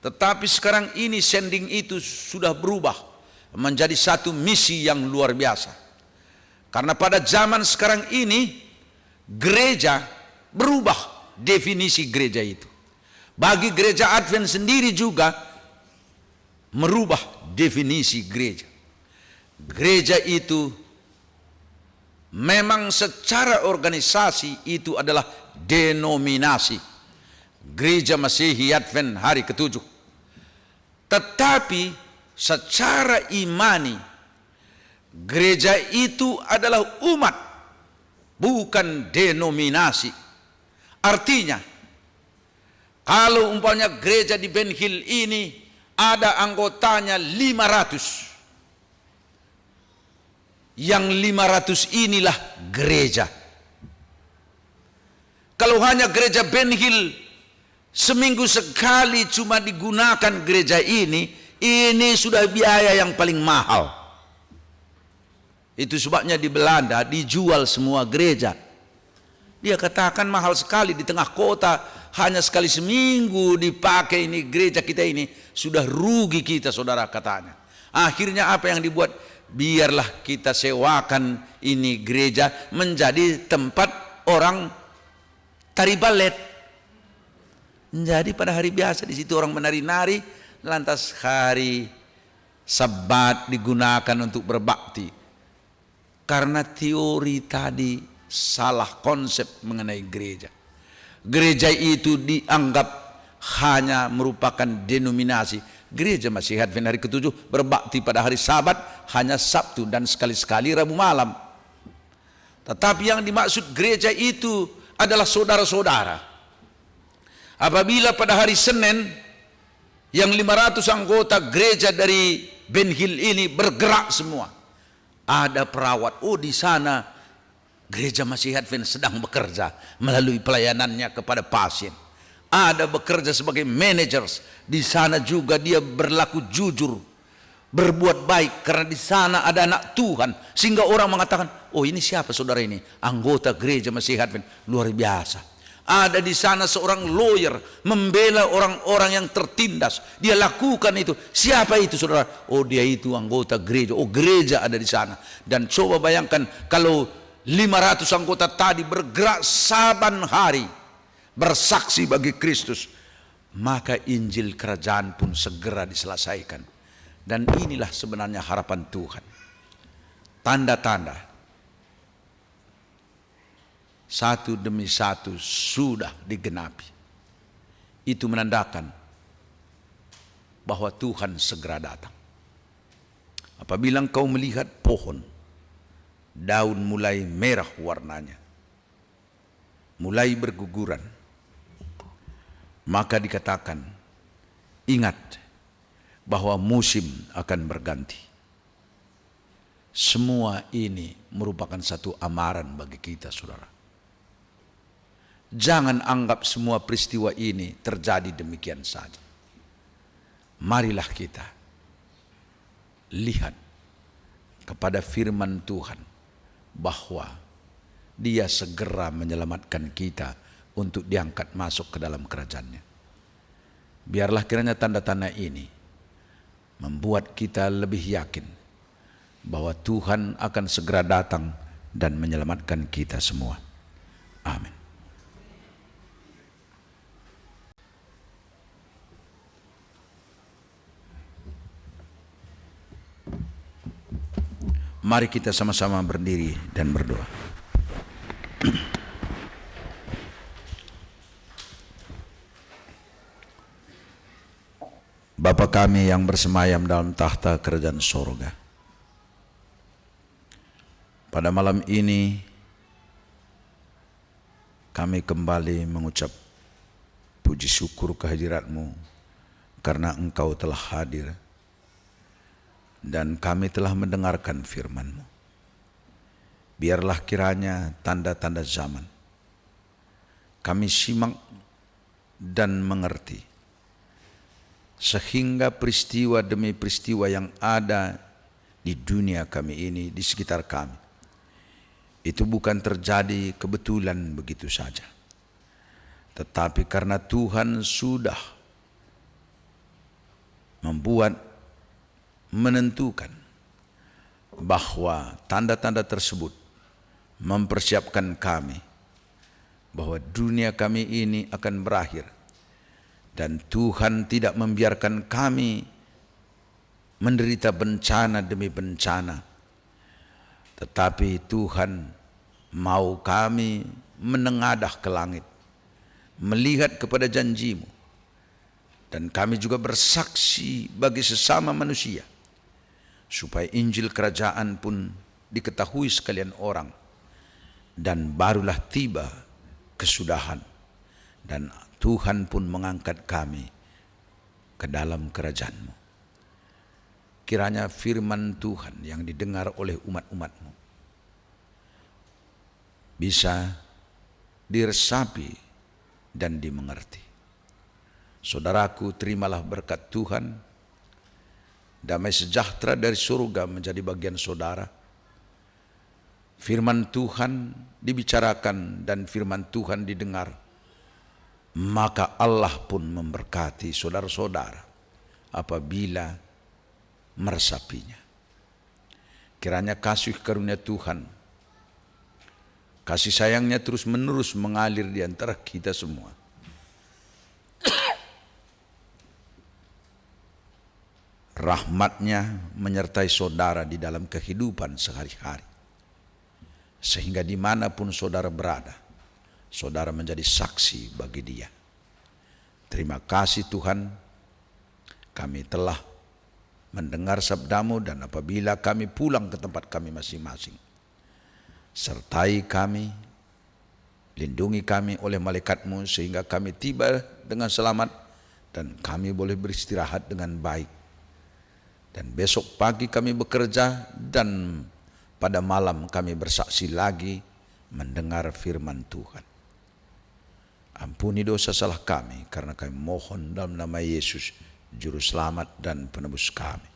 Tetapi sekarang ini sending itu sudah berubah menjadi satu misi yang luar biasa. Karena pada zaman sekarang ini gereja berubah definisi gereja itu. Bagi gereja Advent sendiri juga merubah definisi gereja. Gereja itu memang secara organisasi itu adalah denominasi Gereja Masehi Advent Hari ke-7. Tetapi secara imani gereja itu adalah umat, bukan denominasi. Artinya, kalau umpamanya gereja di Ben Hill ini ada anggotanya 500, yang 500 inilah gereja. Kalau hanya gereja Ben Hill seminggu sekali cuma digunakan gereja ini sudah biaya yang paling mahal. Itu sebabnya di Belanda dijual semua gereja. Dia katakan mahal sekali di tengah kota, hanya sekali seminggu dipakai ini gereja kita ini, sudah rugi kita, saudara, katanya. Akhirnya apa yang dibuat? Biarlah kita sewakan ini gereja menjadi tempat orang tari balet. Jadi pada hari biasa di situ orang menari-nari, lantas hari Sabat digunakan untuk berbakti. Karena teori tadi salah konsep mengenai gereja. Gereja itu dianggap hanya merupakan denominasi. Gereja Masehi Advent Hari ke-7 berbakti pada hari Sabat hanya Sabtu dan sekali-sekali Rabu malam. Tetapi yang dimaksud gereja itu adalah saudara-saudara. Apabila pada hari Senin yang 500 anggota gereja dari Ben Hill ini bergerak semua, ada perawat, oh di sana Gereja Masehi Advent sedang bekerja melalui pelayanannya kepada pasien. Ada bekerja sebagai managers, di sana juga dia berlaku jujur, berbuat baik karena di sana ada anak Tuhan, sehingga orang mengatakan, oh ini siapa saudara ini? Anggota Gereja Masehi Advent, luar biasa. Ada di sana seorang lawyer membela orang-orang yang tertindas, dia lakukan itu. Siapa itu saudara? Oh dia itu anggota gereja. Oh gereja ada di sana. Dan coba bayangkan kalau 500 anggota tadi bergerak saban hari bersaksi bagi Kristus, maka Injil kerajaan pun segera diselesaikan. Dan inilah sebenarnya harapan Tuhan. Tanda-tanda satu demi satu sudah digenapi. Itu menandakan bahwa Tuhan segera datang. Apabila engkau melihat pohon, daun mulai merah warnanya, mulai berguguran, maka dikatakan, ingat bahwa musim akan berganti. Semua ini merupakan satu amaran bagi kita, saudara. Jangan anggap semua peristiwa ini terjadi demikian saja. Marilah kita lihat kepada firman Tuhan bahwa Dia segera menyelamatkan kita untuk diangkat masuk ke dalam kerajaan-Nya. Biarlah kiranya tanda-tanda ini membuat kita lebih yakin bahwa Tuhan akan segera datang dan menyelamatkan kita semua. Amin. Mari kita sama-sama berdiri dan berdoa. Bapa kami yang bersemayam dalam tahta kerajaan sorga, pada malam ini kami kembali mengucap puji syukur kehadirat-Mu karena Engkau telah hadir dan kami telah mendengarkan firman-Mu. Biarlah kiranya tanda-tanda zaman kami simak dan mengerti, sehingga peristiwa demi peristiwa yang ada di dunia kami ini, di sekitar kami, itu bukan terjadi kebetulan begitu saja, tetapi karena Tuhan sudah menentukan bahwa tanda-tanda tersebut mempersiapkan kami bahwa dunia kami ini akan berakhir, dan Tuhan tidak membiarkan kami menderita bencana demi bencana, tetapi Tuhan mau kami menengadah ke langit, melihat kepada janji-Mu, dan kami juga bersaksi bagi sesama manusia, supaya Injil Kerajaan pun diketahui sekalian orang, dan barulah tiba kesudahan, dan Tuhan pun mengangkat kami ke dalam kerajaan-Mu. Kiranya firman Tuhan yang didengar oleh umat-umat-Mu bisa diresapi dan dimengerti. Saudaraku, terimalah berkat Tuhan, damai sejahtera dari surga menjadi bagian saudara. Firman Tuhan dibicarakan dan firman Tuhan didengar, maka Allah pun memberkati saudara-saudara apabila meresapinya. Kiranya kasih karunia Tuhan, kasih sayangnya terus menerus mengalir di antara kita semua. Rahmatnya menyertai saudara di dalam kehidupan sehari-hari, sehingga dimanapun saudara berada, saudara menjadi saksi bagi Dia. Terima kasih Tuhan, kami telah mendengar sabda-Mu, dan apabila kami pulang ke tempat kami masing-masing, sertai kami, lindungi kami oleh malaikat-Mu sehingga kami tiba dengan selamat dan kami boleh beristirahat dengan baik. Dan besok pagi kami bekerja, dan pada malam kami bersaksi lagi mendengar firman Tuhan. Ampuni dosa salah kami, karena kami mohon dalam nama Yesus, Juru Selamat dan Penebus kami.